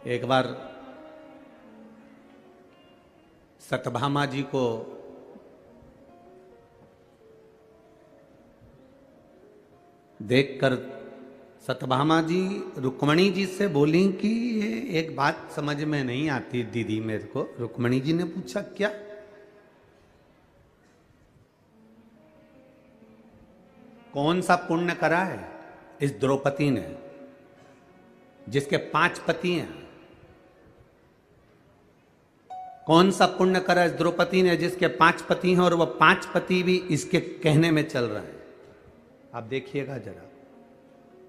एक बार सत्यभामा जी को देखकर सत्यभामा जी रुक्मणी जी से बोली कि ये एक बात समझ में नहीं आती दीदी मेरे को। रुक्मणी जी ने पूछा क्या? कौन सा पुण्य करा है इस द्रौपदी ने जिसके 5 पति हैं? कौन सा पुण्य करा इस द्रौपदी ने जिसके 5 पति हैं और वह 5 पति भी इसके कहने में चल रहे हैं? आप देखिएगा जरा,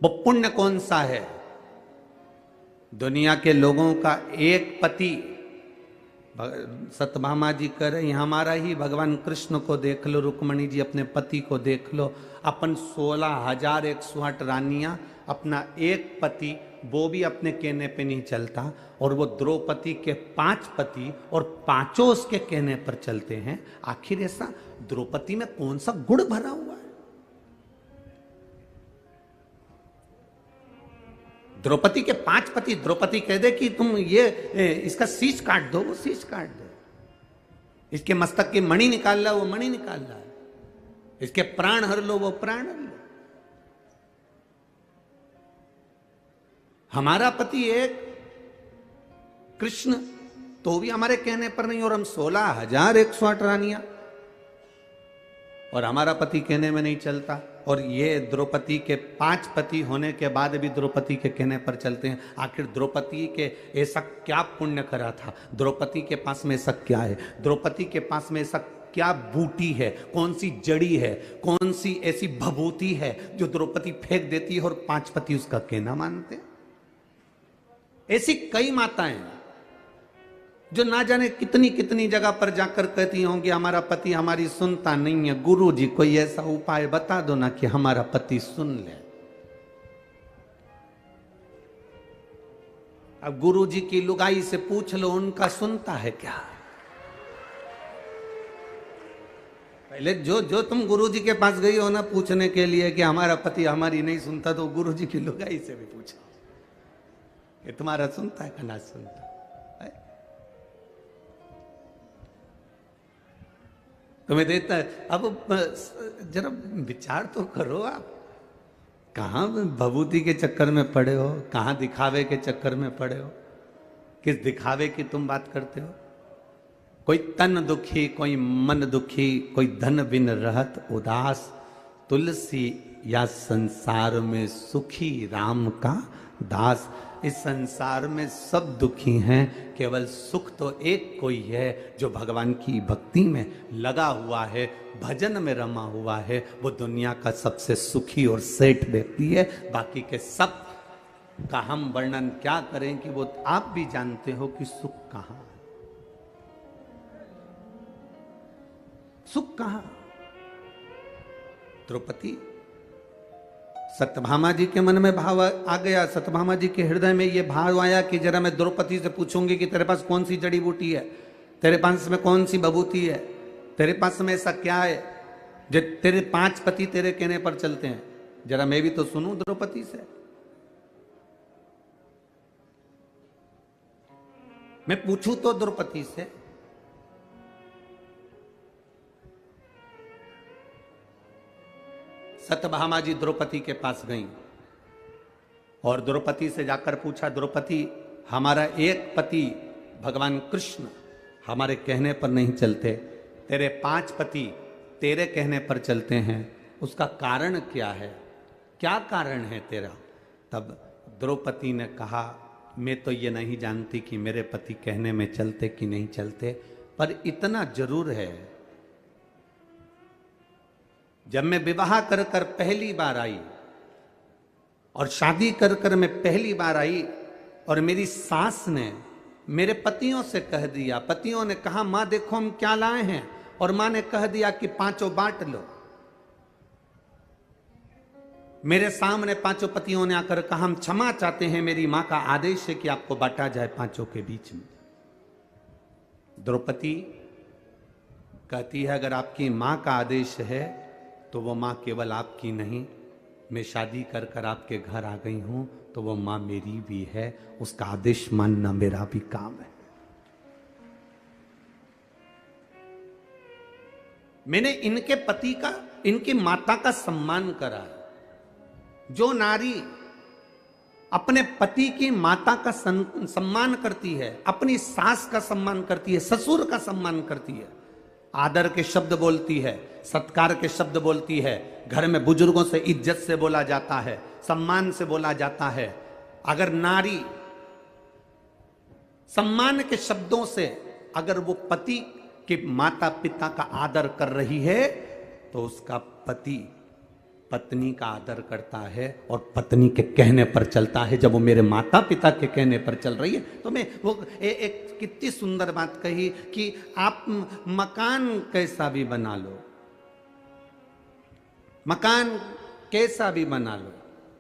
वो पुण्य कौन सा है? दुनिया के लोगों का एक पति, सत्यभामा जी कह रहे हमारा ही भगवान कृष्ण को देख लो, रुक्मणी जी अपने पति को देख लो, अपन 16,108 रानियां, अपना एक पति वो भी अपने कहने पे नहीं चलता, और वो द्रौपदी के 5 पति और पांचों उसके कहने पर चलते हैं। आखिर ऐसा द्रौपदी में कौन सा गुण भरा हुआ है? द्रौपदी के 5 पति, द्रौपदी कह दे कि तुम ये इसका शीश काट दो, वो शीश काट दे। इसके मस्तक की मणि निकाल ला, वो मणि निकाल ला। इसके प्राण हर लो, वो प्राण हर लो। हमारा पति एक कृष्ण तो भी हमारे कहने पर नहीं, और हम 16,108 रानियां, और हमारा पति कहने में नहीं चलता। और ये द्रौपदी के 5 पति होने के बाद भी द्रौपदी के कहने पर चलते हैं। आखिर द्रौपदी के ऐसा क्या पुण्य करा था? द्रौपदी के पास में ऐसा क्या है? द्रौपदी के पास में ऐसा क्या बूटी है? कौन सी जड़ी है? कौन सी ऐसी भभूति है जो द्रौपदी फेंक देती है और 5 पति उसका कहना मानते हैं? ऐसी कई माताएं जो ना जाने कितनी कितनी जगह पर जाकर कहती होंगी हमारा पति हमारी सुनता नहीं है, गुरु जी कोई ऐसा उपाय बता दो ना कि हमारा पति सुन ले। अब गुरु जी की लुगाई से पूछ लो, उनका सुनता है क्या? पहले जो तुम गुरु जी के पास गई हो ना पूछने के लिए कि हमारा पति हमारी नहीं सुनता, तो गुरु जी की लुगाई से भी पूछो कि तुम्हारा सुनता है कि ना सुनता। तुम्हें देता है। अब जरा विचार तो करो, आप कहां भभूति के चक्कर में पड़े हो, कहां दिखावे के चक्कर में पड़े हो? किस दिखावे की तुम बात करते हो? कोई तन दुखी, कोई मन दुखी, कोई धन बिन रहत उदास, तुलसी या संसार में सुखी राम का दास। इस संसार में सब दुखी हैं, केवल सुख तो एक कोई है जो भगवान की भक्ति में लगा हुआ है, भजन में रमा हुआ है। वो दुनिया का सबसे सुखी और सेठ व्यक्ति है। बाकी के सब का हम वर्णन क्या करें कि वो आप भी जानते हो कि सुख कहां, सुख कहां। द्रौपदी, सत्यभामा जी के मन में भाव आ गया, सत्यभामा जी के हृदय में ये भाव आया कि जरा मैं द्रौपदी से पूछूंगी कि तेरे पास कौन सी जड़ी बूटी है, तेरे पास में कौन सी भभूति है, तेरे पास में ऐसा क्या है जो तेरे 5 पति तेरे कहने पर चलते हैं। जरा मैं भी तो सुनूं द्रौपदी से। मैं पूछूं तो द्रौपदी से। सत्यभामा जी द्रौपदी के पास गईं और द्रौपदी से जाकर पूछा, द्रौपदी हमारा एक पति भगवान कृष्ण हमारे कहने पर नहीं चलते, तेरे 5 पति तेरे कहने पर चलते हैं, उसका कारण क्या है? क्या कारण है तेरा? तब द्रौपदी ने कहा, मैं तो ये नहीं जानती कि मेरे पति कहने में चलते कि नहीं चलते, पर इतना जरूर है, जब मैं विवाह कर कर पहली बार आई और शादी कर कर मैं पहली बार आई और मेरी सास ने मेरे पतियों से कह दिया, पतियों ने कहा मां देखो हम क्या लाए हैं, और मां ने कह दिया कि 5 बांट लो। मेरे सामने 5 पतियों ने आकर कहा हम क्षमा चाहते हैं, मेरी मां का आदेश है कि आपको बांटा जाए 5 के बीच में। द्रौपदी कहती है अगर आपकी मां का आदेश है तो वो मां केवल आपकी नहीं, मैं शादी कर कर आपके घर आ गई हूं तो वो मां मेरी भी है, उसका आदेश मानना मेरा भी काम है। मैंने इनके पति का, इनकी माता का सम्मान करा है। जो नारी अपने पति की माता का सम्मान करती है, अपनी सास का सम्मान करती है, ससुर का सम्मान करती है, आदर के शब्द बोलती है, सत्कार के शब्द बोलती है, घर में बुजुर्गों से इज्जत से बोला जाता है, सम्मान से बोला जाता है। अगर नारी सम्मान के शब्दों से अगर वो पति के माता पिता का आदर कर रही है तो उसका पति पत्नी का आदर करता है और पत्नी के कहने पर चलता है। जब वो मेरे माता पिता के कहने पर चल रही है तो मैं वो एक कितनी सुंदर बात कही कि आप मकान कैसा भी बना लो, मकान कैसा भी बना लो,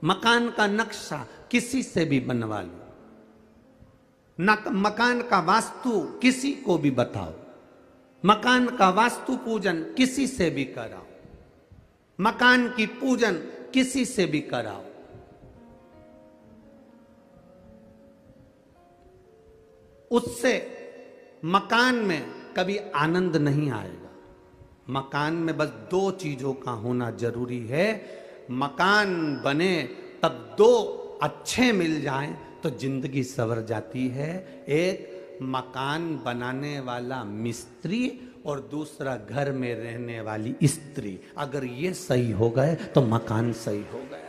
मकान का नक्शा किसी से भी बनवा लो, मकान का वास्तु किसी को भी बताओ, मकान का वास्तु पूजन किसी से भी कराओ, मकान की पूजन किसी से भी कराओ, उससे मकान में कभी आनंद नहीं आएगा। मकान में बस दो चीजों का होना जरूरी है। मकान बने तब दो अच्छे मिल जाएं तो जिंदगी संवर जाती है। एक मकान बनाने वाला मिस्त्री और दूसरा घर में रहने वाली स्त्री। अगर ये सही हो गए तो मकान सही हो गया।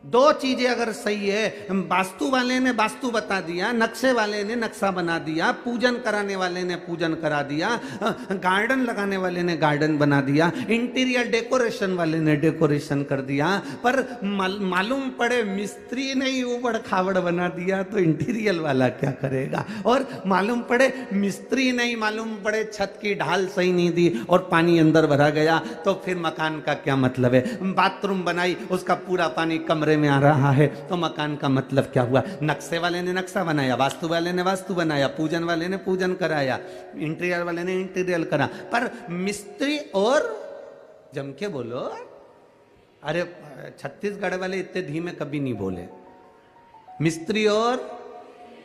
दो चीजें अगर सही है, वास्तु वाले ने वास्तु बता दिया, नक्शे वाले ने नक्शा बना दिया, पूजन कराने वाले ने पूजन करा दिया, गार्डन लगाने वाले ने गार्डन बना दिया, इंटीरियर डेकोरेशन वाले ने डेकोरेशन कर दिया, पर मालूम पड़े मिस्त्री ने ही ऊबड़ खाबड़ बना दिया तो इंटीरियर वाला क्या करेगा। और मालूम पड़े मिस्त्री नहीं, मालूम पड़े छत की ढाल सही नहीं दी और पानी अंदर भरा गया तो फिर मकान का क्या मतलब है। बाथरूम बनाई, उसका पूरा पानी कमरे में आ रहा है तो मकान का मतलब क्या हुआ। नक्शे वाले ने नक्शा बनाया, वास्तु वाले ने वास्तु बनाया, पूजन वाले ने पूजन कराया, इंटीरियर वाले ने इंटीरियर करा, पर मिस्त्री और जम के बोलो। अरे छत्तीसगढ़ वाले इतने धीमे कभी नहीं बोले। मिस्त्री और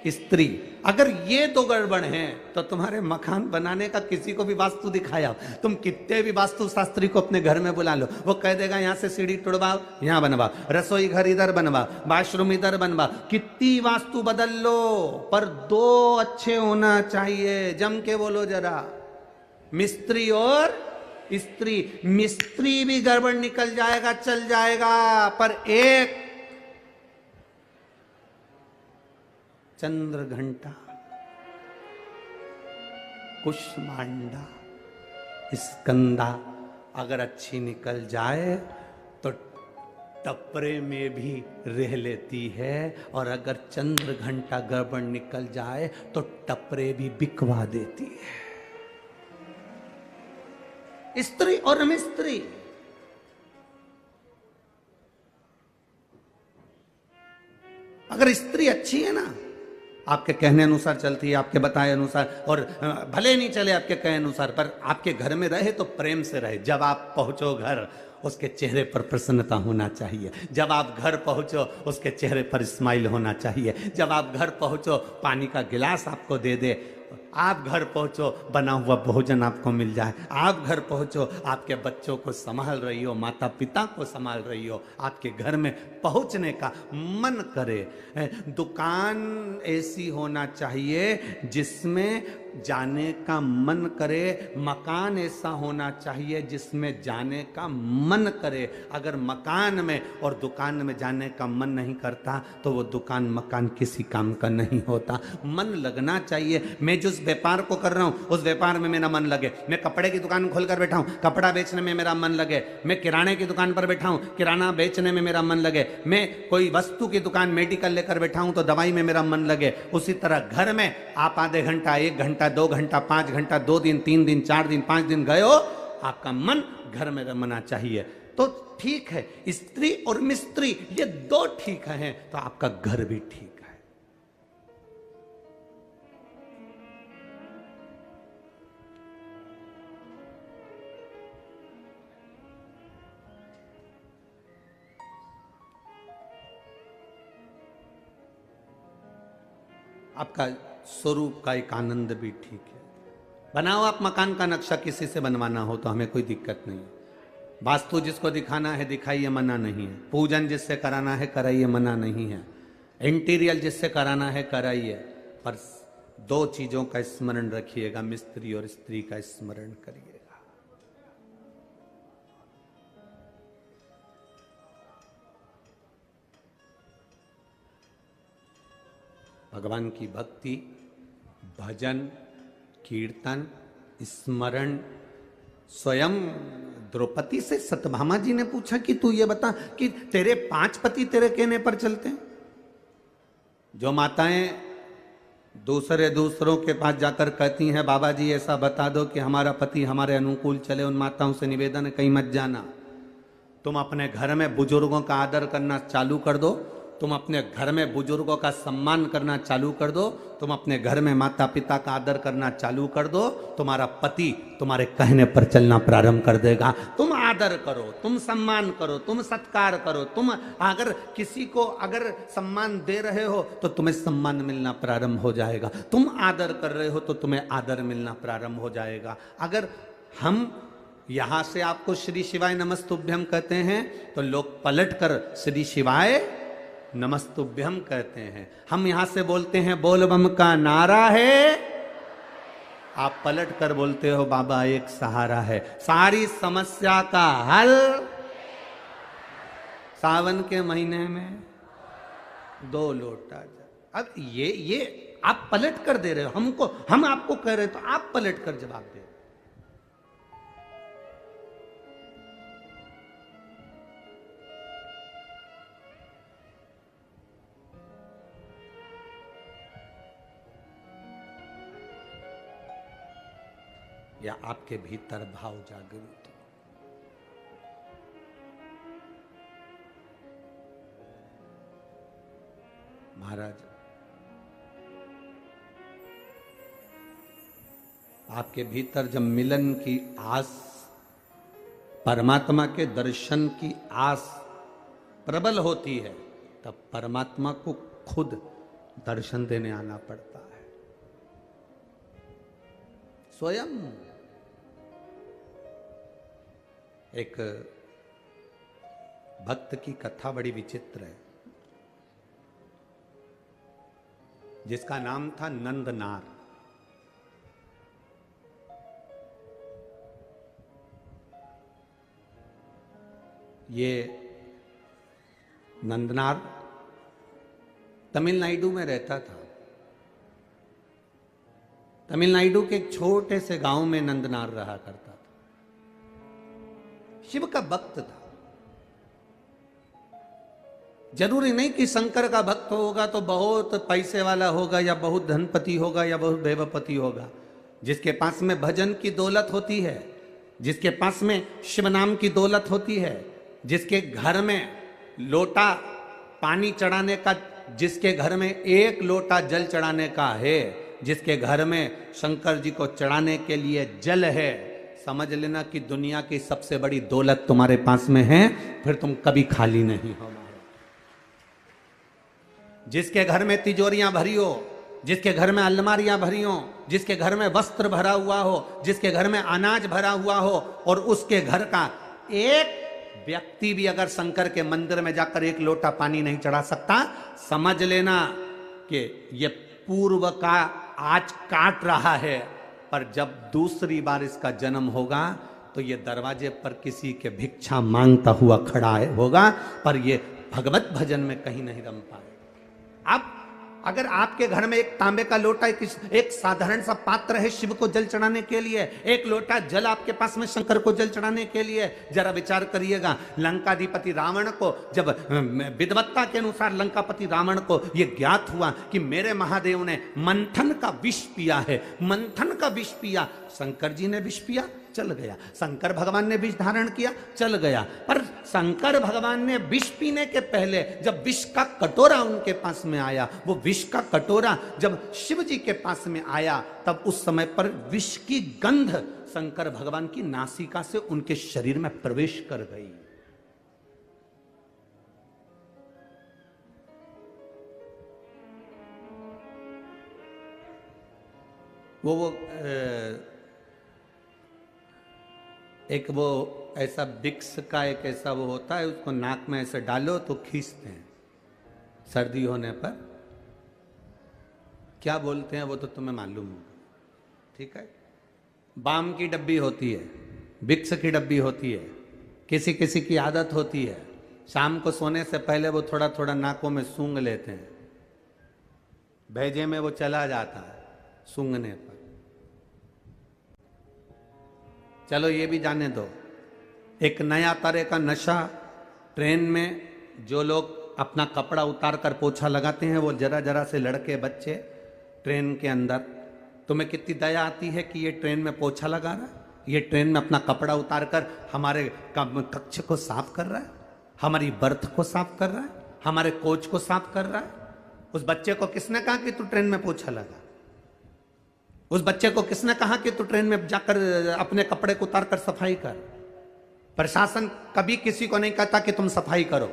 स्त्री, अगर ये दो गड़बड़ हैं तो तुम्हारे मकान बनाने का किसी को भी वास्तु दिखाया, तुम कितने भी वास्तु शास्त्री को अपने घर में बुला लो, वो कह देगा यहां से सीढ़ी तोड़वाओ, यहां बनवाओ, रसोई घर इधर बनवाओ, वॉशरूम इधर बनवाओ, कितनी वास्तु बदल लो, पर दो अच्छे होना चाहिए। जम के बोलो जरा, मिस्त्री और स्त्री। मिस्त्री भी गड़बड़ निकल जाएगा, चल जाएगा, पर एक चंद्र घंटा, कुष्मांडा, स्कंदा अगर अच्छी निकल जाए तो टपरे में भी रह लेती है, और अगर चंद्र घंटा गड़बड़ निकल जाए तो टपरे भी बिकवा देती है। स्त्री और मिस्त्री, अगर स्त्री अच्छी है ना, आपके कहने अनुसार चलती है, आपके बताए अनुसार, और भले नहीं चले आपके कहे अनुसार, पर आपके घर में रहे तो प्रेम से रहे। जब आप पहुंचो घर, उसके चेहरे पर प्रसन्नता होना चाहिए। जब आप घर पहुंचो, उसके चेहरे पर स्माइल होना चाहिए। जब आप घर पहुंचो, पानी का गिलास आपको दे दे। आप घर पहुंचो, बना हुआ भोजन आपको मिल जाए। आप घर पहुंचो, आपके बच्चों को संभाल रही हो, माता पिता को संभाल रही हो, आपके घर में पहुंचने का मन करे। दुकान ऐसी होना चाहिए जिसमें जाने का मन करे, मकान ऐसा होना चाहिए जिसमें जाने का मन करे। अगर मकान में और दुकान में जाने का मन नहीं करता तो वो दुकान मकान किसी काम का नहीं होता। मन लगना चाहिए। मैं जिस व्यापार को कर रहा हूं उस व्यापार में मेरा मन लगे। मैं कपड़े की दुकान खोलकर बैठा हूं, कपड़ा बेचने में मेरा मन लगे। मैं किराने की दुकान पर बैठा हूं, किराना बेचने में मेरा मन लगे। मैं कोई वस्तु की दुकान मेडिकल लेकर बैठा हूं तो दवाई में मेरा मन लगे। उसी तरह घर में आप आधे घंटा, 1 घंटा, 2 घंटा, 5 घंटा, 2 दिन, 3 दिन, 4 दिन, 5 दिन गए हो, आपका मन घर में रमना चाहिए। तो ठीक है, स्त्री और मिस्त्री ये दो ठीक हैं तो आपका घर भी ठीक है। आपका स्वरूप का एक आनंद भी ठीक है। बनाओ आप मकान का नक्शा, किसी से बनवाना हो तो हमें कोई दिक्कत नहीं है। वास्तु जिसको दिखाना है दिखाइए, मना नहीं है। पूजन जिससे कराना है कराइए, मना नहीं है। इंटीरियर जिससे कराना है कराइए, पर दो चीजों का स्मरण रखिएगा, मिस्त्री और स्त्री का स्मरण करिएगा। भगवान की भक्ति, भजन, कीर्तन, स्मरण। स्वयं द्रौपदी से सत्यभामा जी ने पूछा कि तू ये बता कि तेरे 5 पति तेरे कहने पर चलते हैं। जो माताएं दूसरों के पास जाकर कहती हैं बाबा जी ऐसा बता दो कि हमारा पति हमारे अनुकूल चले, उन माताओं से निवेदन है कहीं मत जाना। तुम अपने घर में बुजुर्गों का आदर करना चालू कर दो, तुम अपने घर में बुजुर्गों का सम्मान करना चालू कर दो, तुम अपने घर में माता पिता का आदर करना चालू कर दो, तुम्हारा पति तुम्हारे कहने पर चलना प्रारंभ कर देगा। तुम आदर करो, तुम सम्मान करो, तुम सत्कार करो। तुम अगर किसी को अगर सम्मान दे रहे हो तो तुम्हें सम्मान मिलना प्रारंभ हो जाएगा। तुम आदर कर रहे हो तो तुम्हें आदर मिलना प्रारंभ हो जाएगा। अगर हम यहां से आपको श्री शिवाय नमस्तुभ्यम कहते हैं तो लोग पलट कर श्री शिवाय नमस्तुभ्यम कहते हैं। हम यहां से बोलते हैं बोल बम का नारा है, आप पलट कर बोलते हो बाबा एक सहारा है। सारी समस्या का हल सावन के महीने में 2 लोटा जल। अब ये आप पलट कर दे रहे हो हमको, हम आपको कह रहे तो आप पलट कर जवाब दे। या आपके भीतर भाव जागृत हो। महाराज, आपके भीतर जब मिलन की आस, परमात्मा के दर्शन की आस प्रबल होती है, तब परमात्मा को खुद दर्शन देने आना पड़ता है। स्वयं एक भक्त की कथा बड़ी विचित्र है, जिसका नाम था नंदनार। ये नंदनार तमिलनाडु में रहता था। तमिलनाडु के एक छोटे से गांव में नंदनार रहा करता था। शिव का भक्त था। जरूरी नहीं कि शंकर का भक्त होगा तो बहुत पैसे वाला होगा या बहुत धनपति होगा या बहुत देवपति होगा। जिसके पास में भजन की दौलत होती है, जिसके पास में शिव नाम की दौलत होती है, जिसके घर में लोटा पानी चढ़ाने का, जिसके घर में 1 लोटा जल चढ़ाने का है, जिसके घर में शंकर जी को चढ़ाने के लिए जल है, समझ लेना कि दुनिया की सबसे बड़ी दौलत तुम्हारे पास में है, फिर तुम कभी खाली नहीं हो। जिसके घर में तिजोरियां भरी हो, जिसके घर में अलमारियां भरी हो, जिसके घर में वस्त्र भरा हुआ हो, जिसके घर में अनाज भरा हुआ हो, और उसके घर का एक व्यक्ति भी अगर शंकर के मंदिर में जाकर 1 लोटा पानी नहीं चढ़ा सकता, समझ लेना कि ये पूर्व का आज काट रहा है, पर जब दूसरी बार इसका जन्म होगा तो ये दरवाजे पर किसी के भिक्षा मांगता हुआ खड़ा होगा, पर ये भगवत भजन में कहीं नहीं रम पाए। अब अगर आपके घर में एक तांबे का लोटा, एक साधारण सा पात्र है शिव को जल चढ़ाने के लिए, 1 लोटा जल आपके पास में शंकर को जल चढ़ाने के लिए, जरा विचार करिएगा। लंकाधिपति रावण को जब विद्वत्ता के अनुसार लंकापति रावण को यह ज्ञात हुआ कि मेरे महादेव ने मंथन का विष पिया है, मंथन का विष पिया, शंकर जी ने विष पिया, चल गया। शंकर भगवान ने विष धारण किया, चल गया। पर शंकर भगवान ने विष पीने के पहले जब विष का कटोरा उनके पास में आया, वो विष का कटोरा जब शिव जी के पास में आया, तब उस समय पर विष की गंध शंकर भगवान की नासिका से उनके शरीर में प्रवेश कर गई। वो एक वो ऐसा विक्स का एक ऐसा वो होता है, उसको नाक में ऐसे डालो तो खींचते हैं सर्दी होने पर। क्या बोलते हैं वो तो तुम्हें मालूम होगा, ठीक है। बाम की डब्बी होती है, विक्स की डब्बी होती है। किसी किसी की आदत होती है शाम को सोने से पहले वो थोड़ा थोड़ा नाकों में सूंघ लेते हैं, भेजे में वो चला जाता है सूंघने पर। चलो ये भी जाने दो, एक नया तरह का नशा ट्रेन में जो लोग अपना कपड़ा उतार कर पोछा लगाते हैं, वो जरा जरा से लड़के बच्चे ट्रेन के अंदर, तुम्हें कितनी दया आती है कि ये ट्रेन में पोछा लगा रहा है, ये ट्रेन में अपना कपड़ा उतार कर हमारे कक्ष को साफ कर रहा है, हमारी बर्थ को साफ कर रहा है, हमारे कोच को साफ कर रहा है। उस बच्चे को किसने कहा कि तू ट्रेन में पोछा लगा? उस बच्चे को किसने कहा कि तू ट्रेन में जाकर अपने कपड़े को उतार कर सफाई कर? प्रशासन कभी किसी को नहीं कहता कि तुम सफाई करो,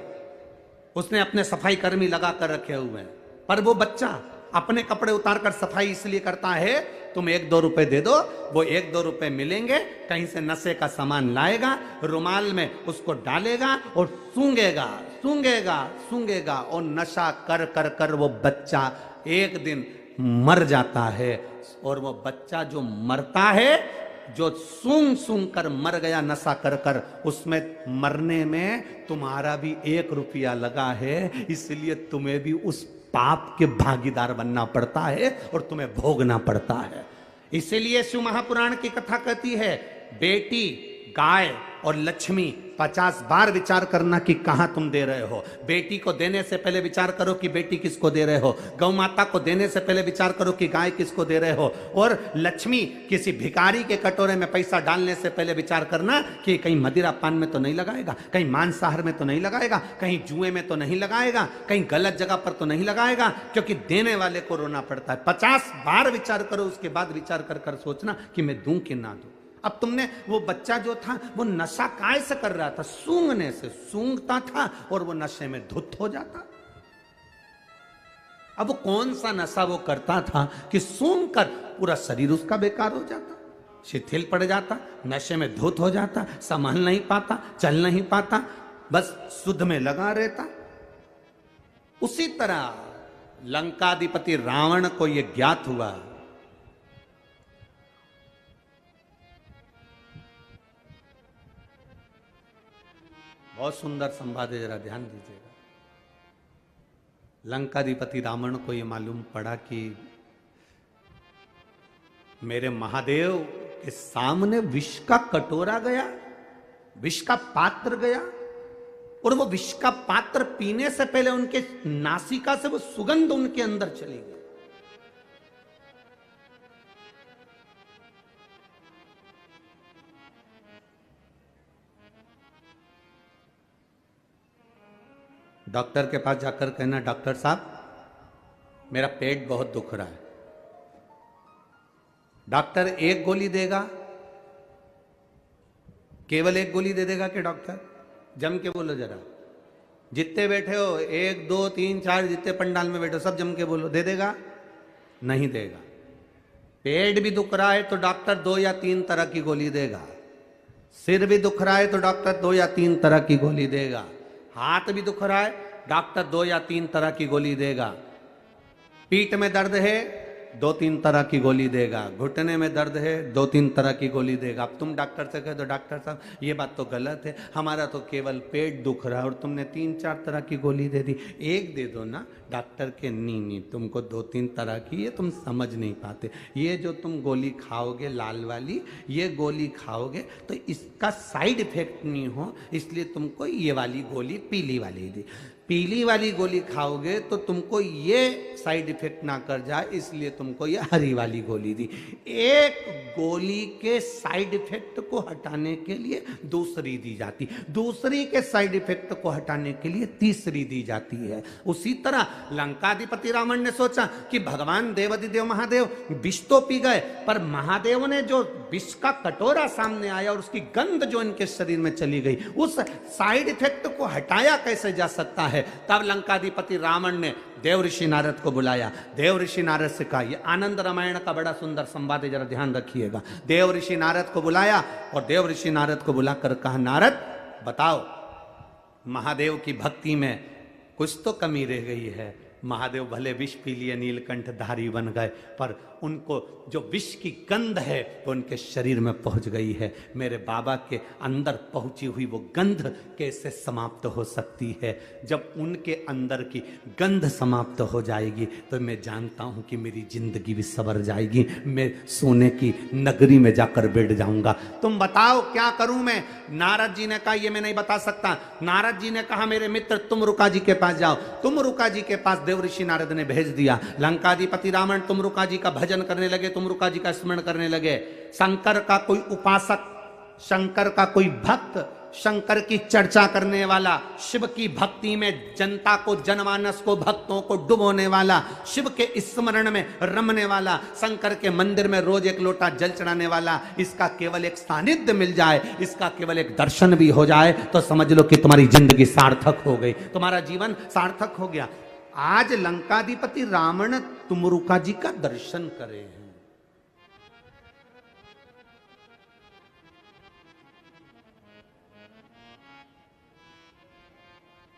उसने अपने सफाई कर्मी लगा कर रखे हुए हैं। पर वो बच्चा अपने कपड़े उतार कर सफाई इसलिए करता है, तुम 1-2 रुपए दे दो, वो 1-2 रुपए मिलेंगे, कहीं से नशे का सामान लाएगा, रुमाल में उसको डालेगा और सूंघेगा सूंघेगा सूंघेगा, और नशा कर कर कर वो बच्चा एक दिन मर जाता है। और वो बच्चा जो मरता है, जो सूंघ सूंघ कर मर गया नशा कर कर, उसमें मरने में तुम्हारा भी 1 रुपया लगा है, इसलिए तुम्हें भी उस पाप के भागीदार बनना पड़ता है और तुम्हें भोगना पड़ता है। इसीलिए शिव महापुराण की कथा कहती है, बेटी, गाय और लक्ष्मी 50 बार विचार करना कि कहां तुम दे रहे हो। बेटी को देने से पहले विचार करो कि बेटी किसको दे रहे हो, गौ माता को देने से पहले विचार करो कि गाय किसको दे रहे हो, और लक्ष्मी किसी भिखारी के कटोरे में पैसा डालने से पहले विचार करना कि कहीं मदिरा पान में तो नहीं लगाएगा, कहीं मांसाहार में तो नहीं लगाएगा, कहीं जुए में तो नहीं लगाएगा, कहीं गलत जगह पर तो नहीं लगाएगा, क्योंकि देने वाले को रोना पड़ता है। 50 बार विचार करो, उसके बाद विचार कर कर सोचना कि मैं दूं कि ना दूं। अब तुमने, वो बच्चा जो था वो नशा काय से कर रहा था? सूंघने से। सूंघता था और वो नशे में धुत हो जाता। अब वो कौन सा नशा वो करता था कि सूंघ कर पूरा शरीर उसका बेकार हो जाता, शिथिल पड़ जाता, नशे में धुत हो जाता, संभल नहीं पाता, चल नहीं पाता, बस शुद्ध में लगा रहता। उसी तरह लंकाधिपति रावण को यह ज्ञात हुआ, बहुत सुंदर संवाद है, जरा ध्यान दीजिएगा। लंकाधिपति रावण को यह मालूम पड़ा कि मेरे महादेव के सामने विष का कटोरा गया, विष का पात्र गया, और वो विष का पात्र पीने से पहले उनके नासिका से वो सुगंध उनके अंदर चली गई। डॉक्टर के पास जाकर कहना, डॉक्टर साहब मेरा पेट बहुत दुख रहा है। डॉक्टर 1 गोली देगा, केवल 1 गोली दे देगा कि डॉक्टर? जम के बोलो जरा, जितने बैठे हो 1 2 3 4 जितने पंडाल में बैठे हो सब जम के बोलो, दे देगा? नहीं देगा। पेट भी दुख रहा है तो डॉक्टर 2 या 3 तरह की गोली देगा, सिर भी दुख रहा है तो डॉक्टर 2 या 3 तरह की गोली देगा, हाथ भी दुख रहा है डॉक्टर 2 या 3 तरह की गोली देगा, पीठ में दर्द है 2-3 तरह की गोली देगा, घुटने में दर्द है 2-3 तरह की गोली देगा। अब तुम डॉक्टर से कह दो, डॉक्टर साहब ये बात तो गलत है, हमारा तो केवल पेट दुख रहा है और तुमने 3-4 तरह की गोली दे दी। 1 दे दो ना। डॉक्टर के नहीं, तुमको 2-3 तरह की, ये तुम समझ नहीं पाते। ये जो तुम गोली खाओगे लाल वाली, ये गोली खाओगे तो इसका साइड इफेक्ट नहीं हो, इसलिए तुमको ये वाली गोली पीली वाली दी। पीली वाली गोली खाओगे तो तुमको ये साइड इफेक्ट ना कर जाए, इसलिए तुमको ये हरी वाली गोली दी। एक गोली के साइड इफेक्ट को हटाने के लिए दूसरी दी जाती, दूसरी के साइड इफेक्ट को हटाने के लिए तीसरी दी जाती है। उसी तरह लंकाधिपति रावण ने सोचा कि भगवान देवाधिदेव महादेव विष तो पी गए, पर महादेव ने जो विष का कटोरा सामने आया और उसकी गंध जो इनके शरीर में चली गई, उस साइड इफेक्ट को हटाया कैसे जा सकता है। तब लंकाधिपति रावण ने देव ऋषि नारद को बुलाया। देव ऋषि नारद से कहा, ये आनंद रामायण का बड़ा सुंदर संवाद है, जरा ध्यान रखिएगा। देव ऋषि नारद को बुलाया और देव ऋषि नारद को बुलाकर कहा, नारद बताओ, महादेव की भक्ति में कुछ तो कमी रह गई है। महादेव भले विष पी लिए, नीलकंठ धारी बन गए, पर उनको जो विष की गंध है वो उनके शरीर में पहुंच गई है। मेरे बाबा के अंदर पहुंची हुई वो गंध कैसे समाप्त हो सकती है? जब उनके अंदर की गंध समाप्त हो जाएगी तो मैं जानता हूं कि मेरी जिंदगी भी सवर जाएगी, मैं सोने की नगरी में जाकर बैठ जाऊंगा। तुम बताओ क्या करूं मैं? नारद जी ने कहा, ये मैं नहीं बता सकता। नारद जी ने कहा, मेरे मित्र तुमरुका जी के पास जाओ। तुमरुका जी के पास देव ऋषि नारद ने भेज दिया। लंकाधिपति रावण तुमरुका जी का भजन करने लगे, तुमरुका जी का स्मरण करने लगे। शंकर का कोई उपासक, शंकर का कोई भक्त, शंकर की चर्चा करने वाला, शिव की भक्ति में जनता को, जनमानस को, भक्तों को डुबोने वाला, शिव के स्मरण में रमने वाला, शंकर के मंदिर में रोज एक लोटा जल चढ़ाने वाला, इसका केवल एक सानिध्य मिल जाए, इसका केवल एक दर्शन भी हो जाए तो समझ लो कि तुम्हारी जिंदगी सार्थक हो गई, तुम्हारा जीवन सार्थक हो गया। आज लंकाधिपति रावण तुमरुका जी का दर्शन करे हैं।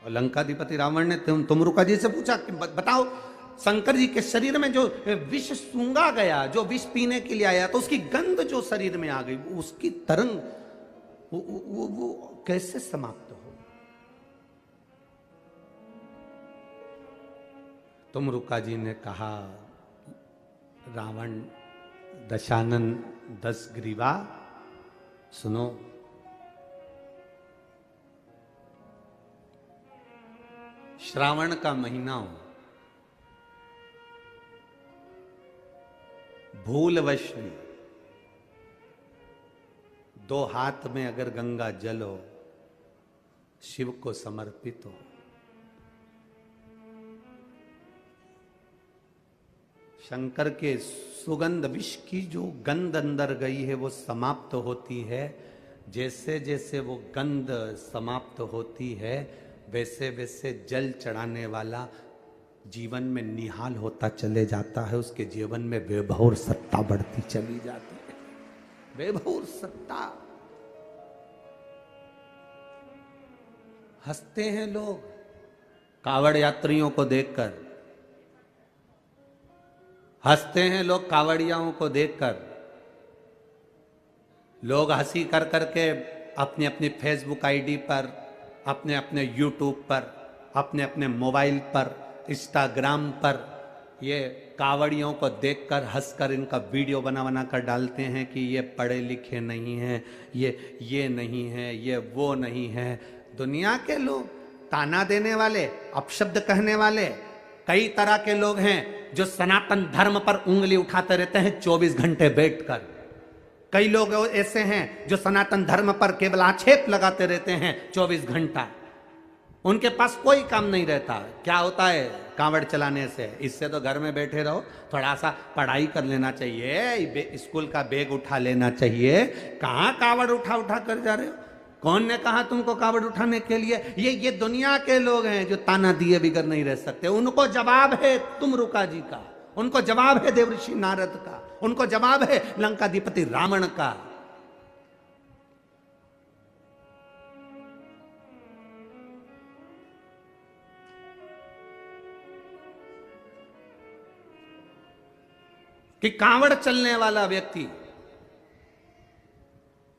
और लंकाधिपति रावण ने तुमरुका जी से पूछा कि बताओ, शंकर जी के शरीर में जो विष सूंघा गया, जो विष पीने के लिए आया, तो उसकी गंध जो शरीर में आ गई, उसकी तरंग वो कैसे समाप्त हो? तुमरुका जी ने कहा, रावण दशानन 10 ग्रीवा, सुनो, श्रावण का महीना हो, भूलवश भी 2 हाथ में अगर गंगा जल हो, शिव को समर्पित हो, शंकर के सुगंध, विष की जो गंध अंदर गई है वो समाप्त होती है। जैसे जैसे वो गंध समाप्त होती है वैसे वैसे जल चढ़ाने वाला जीवन में निहाल होता चले जाता है, उसके जीवन में वैभव और सत्ता बढ़ती चली जाती है। वैभव और सत्ता। हंसते हैं लोग कावड़ यात्रियों को देखकर, हंसते हैं लोग कावड़ियाओं को देखकर। लोग हंसी कर करके अपनी अपनी फेसबुक आईडी पर, अपने अपने यूट्यूब पर, अपने अपने मोबाइल पर, इंस्टाग्राम पर ये कावड़ियों को देखकर हंसकर इनका वीडियो बना बना कर डालते हैं कि ये पढ़े लिखे नहीं हैं, ये नहीं है, ये वो नहीं है। दुनिया के लोग, ताना देने वाले, अपशब्द कहने वाले कई तरह के लोग हैं जो सनातन धर्म पर उंगली उठाते रहते हैं 24 घंटे बैठकर। कई लोग ऐसे हैं जो सनातन धर्म पर केवल आक्षेप लगाते रहते हैं 24 घंटा। उनके पास कोई काम नहीं रहता। क्या होता है कांवड़ चलाने से? इससे तो घर में बैठे रहो, थोड़ा सा पढ़ाई कर लेना चाहिए, स्कूल का बैग उठा लेना चाहिए। कहाँ कांवड़ उठा उठा कर जा रहे हो? कौन ने कहा तुमको कावड़ उठाने के लिए? ये दुनिया के लोग हैं जो ताना दिए बिगर नहीं रह सकते। उनको जवाब है तुमरुका जी का, उनको जवाब है देवऋषि नारद का, उनको जवाब है लंकाधिपति रावण का। कि कांवड़ चलने वाला व्यक्ति,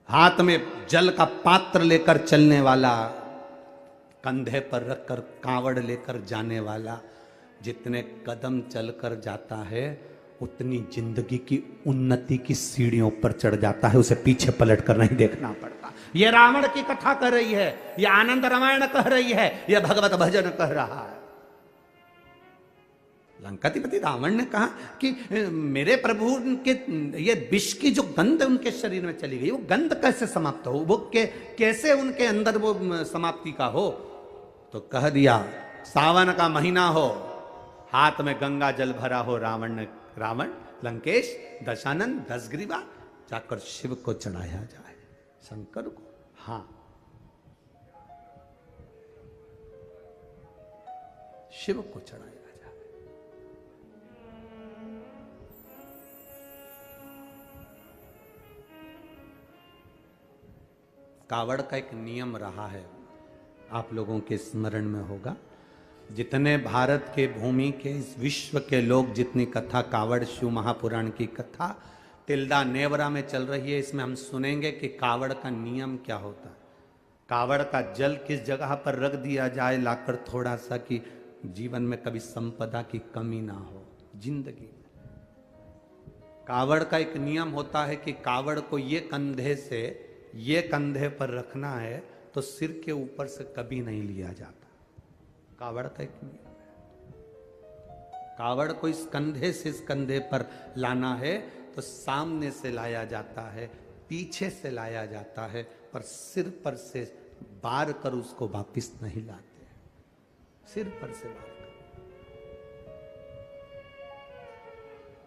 हाथ में जल का पात्र लेकर चलने वाला, कंधे पर रखकर कांवड़ लेकर जाने वाला, जितने कदम चलकर जाता है उतनी जिंदगी की उन्नति की सीढ़ियों पर चढ़ जाता है। उसे पीछे पलट कर नहीं देखना पड़ता। यह रावण की कथा कर रही है, यह आनंद रामायण कह रही है, यह भगवत भजन कह रहा है। लंकाधिपति रावण ने कहा कि मेरे प्रभु के ये विष की जो गंध उनके शरीर में चली गई, वो गंध कैसे समाप्त हो, वो कैसे उनके अंदर वो समाप्ति का हो? तो कह दिया, सावन का महीना हो, हाथ में गंगा जल भरा हो, रावण लंकेश दशानन 10 ग्रीवा, जाकर शिव को चढ़ाया जाए, शंकर को। हाँ, शिव को चढ़ाया जाए। कावड़ का एक नियम रहा है, आप लोगों के स्मरण में होगा। जितने भारत के भूमि के, इस विश्व के लोग जितनी कथा कावड़ शिव महापुराण की कथा तिल्दा नेवरा में चल रही है, इसमें हम सुनेंगे कि कावड़ का नियम क्या होता है। कावड़ का जल किस जगह पर रख दिया जाए लाकर थोड़ा सा, कि जीवन में कभी संपदा की कमी ना हो जिंदगी में। कावड़ का एक नियम होता है कि कावड़ को ये कंधे से ये कंधे पर रखना है तो सिर के ऊपर से कभी नहीं लिया जाता। कावड़ का एक नियम है। कावड़ को इस कंधे से इस कंधे पर लाना है तो सामने से लाया जाता है, पीछे से लाया जाता है, पर सिर पर से बार कर उसको वापिस नहीं लाते, सिर पर से बार कर।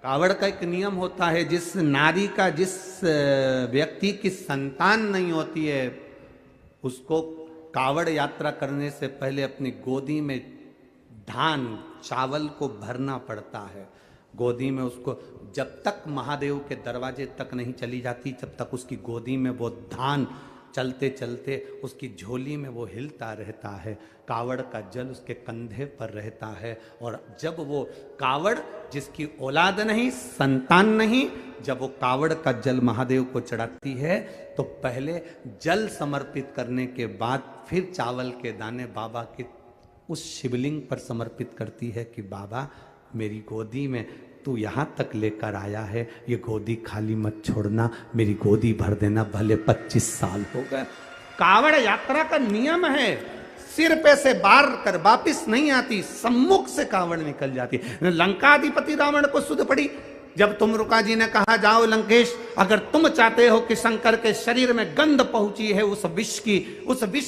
कावड़ का एक नियम होता है, जिस नारी का, जिस व्यक्ति की संतान नहीं होती है, उसको कावड़ यात्रा करने से पहले अपनी गोदी में धान चावल को भरना पड़ता है। गोदी में उसको जब तक महादेव के दरवाजे तक नहीं चली जाती, जब तक उसकी गोदी में वो धान चलते चलते उसकी झोली में वो हिलता रहता है। कावड़ का जल उसके कंधे पर रहता है, और जब वो कावड़, जिसकी औलाद नहीं, संतान नहीं, जब वो कावड़ का जल महादेव को चढ़ाती है तो पहले जल समर्पित करने के बाद फिर चावल के दाने बाबा के उस शिवलिंग पर समर्पित करती है कि बाबा मेरी गोदी में तू यहाँ तक लेकर आया है, ये गोदी खाली मत छोड़ना, मेरी गोदी भर देना, भले 25 साल हो गए। कावड़ यात्रा का नियम है, सिर पे से बार कर वापिस नहीं आती, सम्मुख से कावड़ निकल जाती। लंकाधिपति रावण को सुध पड़ी जब तुमरुका जी ने कहा जाओ लंकेश, अगर तुम चाहते हो कि शंकर के शरीर में गंध पहुंची है, उस विष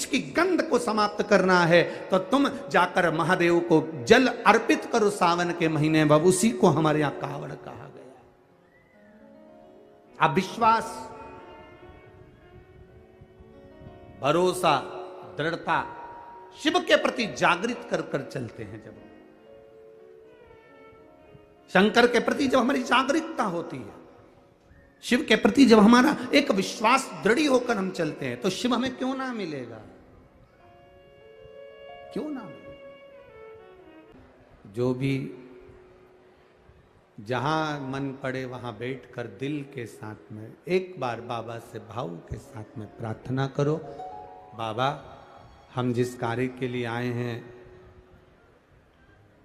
की गंध को समाप्त करना है, तो तुम जाकर महादेव को जल अर्पित करो सावन के महीने में। उसी को हमारे यहां कावड़ कहा गया। अब विश्वास, भरोसा, दृढ़ता शिव के प्रति जागृत कर कर चलते हैं। जब शंकर के प्रति जब हमारी जागरूकता होती है, शिव के प्रति जब हमारा एक विश्वास दृढ़ होकर हम चलते हैं, तो शिव हमें क्यों ना मिलेगा, क्यों ना मिलेगा। जो भी जहां मन पड़े वहां बैठकर दिल के साथ में एक बार बाबा से भाव के साथ में प्रार्थना करो, बाबा हम जिस कार्य के लिए आए हैं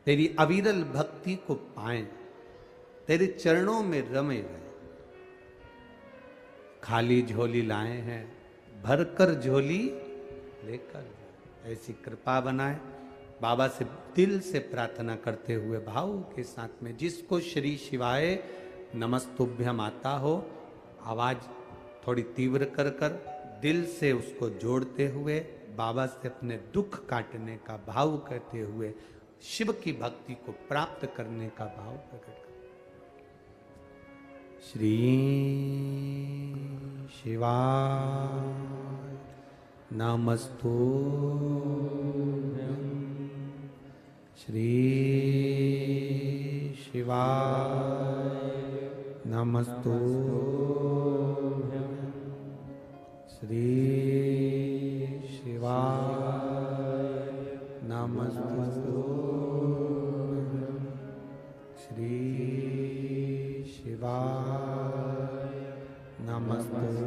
तेरी अविरल भक्ति को पाएं, तेरे चरणों में रमे रहे। खाली झोली लाए हैं, भरकर झोली लेकर, ऐसी कृपा बनाए। बाबा से दिल से प्रार्थना करते हुए भाव के साथ में, जिसको श्री शिवाय नमस्तुभ्यम आता हो, आवाज थोड़ी तीव्र कर कर दिल से उसको जोड़ते हुए बाबा से अपने दुख काटने का भाव कहते हुए शिव की भक्ति को प्राप्त करने का भाव प्रकट कर। श्री शिवाय नमस्तुभ्यं, श्री शिवाय नमस्तुभ्यं, श्री शिवाय नमस्तुभ्यं, श्री शिवाय नमस्तुभ्यं,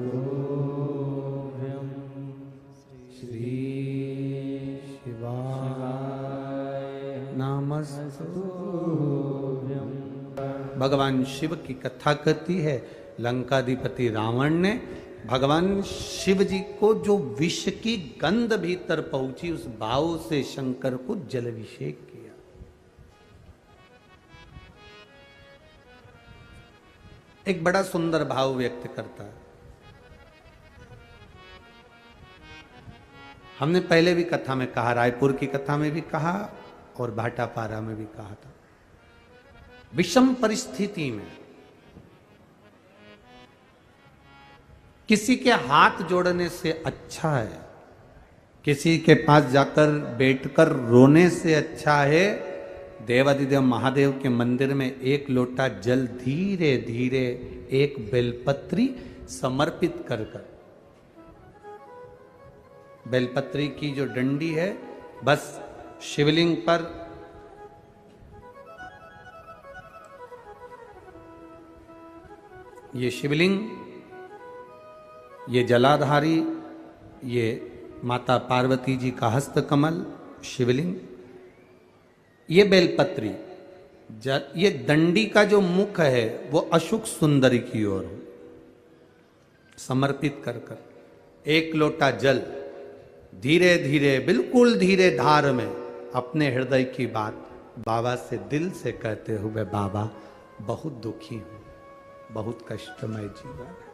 श्री शिवाय नमस्तुभ्यं। भगवान शिव की कथा कहती है, लंकाधिपति रावण ने भगवान शिव जी को जो विष की गंध भीतर पहुंची, उस भाव से शंकर को जलाभिषेक किया। एक बड़ा सुंदर भाव व्यक्त करता है। हमने पहले भी कथा में कहा, रायपुर की कथा में भी कहा और भाटापारा में भी कहा था, विषम परिस्थिति में किसी के हाथ जोड़ने से अच्छा है, किसी के पास जाकर बैठकर रोने से अच्छा है, देवादिदेव महादेव के मंदिर में एक लोटा जल धीरे धीरे एक बेलपत्री समर्पित कर कर बेलपत्री की जो डंडी है, बस शिवलिंग पर ये शिवलिंग, ये जलाधारी, ये माता पार्वती जी का हस्त कमल शिवलिंग, ये बेलपत्री, ये दंडी का जो मुख है वो अशुक सुंदरी की ओर हो समर्पित कर कर एक लोटा जल धीरे धीरे, बिल्कुल धीरे धार में अपने हृदय की बात बाबा से दिल से कहते हुए, बाबा बहुत दुखी हूं, बहुत कष्टमय जीवन है,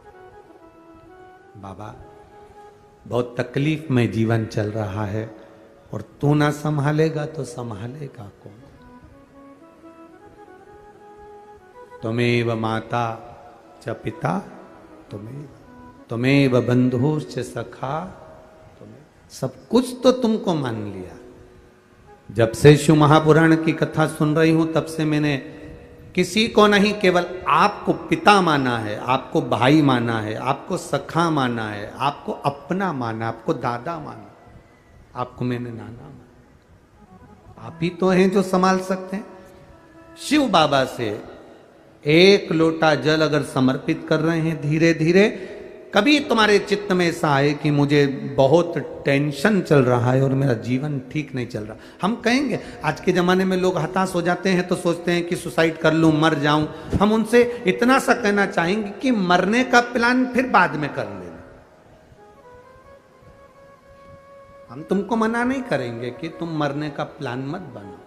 बाबा बहुत तकलीफ में जीवन चल रहा है, और तू ना संभालेगा तो संभालेगा कौन? त्वमेव माता च पिता त्वमेव बंधुश्च सखा, सब कुछ तो तुमको मान लिया। जब से शिव महापुराण की कथा सुन रही हूं तब से मैंने किसी को नहीं, केवल आपको पिता माना है, आपको भाई माना है, आपको सखा माना है, आपको अपना माना, आपको दादा माना, आपको मैंने नाना माना। आप ही तो हैं जो संभाल सकते हैं। शिव बाबा से एक लोटा जल अगर समर्पित कर रहे हैं धीरे धीरे, कभी तुम्हारे चित्त में ऐसा आए कि मुझे बहुत टेंशन चल रहा है और मेरा जीवन ठीक नहीं चल रहा, हम कहेंगे, आज के ज़माने में लोग हताश हो जाते हैं तो सोचते हैं कि सुसाइड कर लूँ, मर जाऊं। हम उनसे इतना सा कहना चाहेंगे कि मरने का प्लान फिर बाद में कर लेना। हम तुमको मना नहीं करेंगे कि तुम मरने का प्लान मत बनाओ,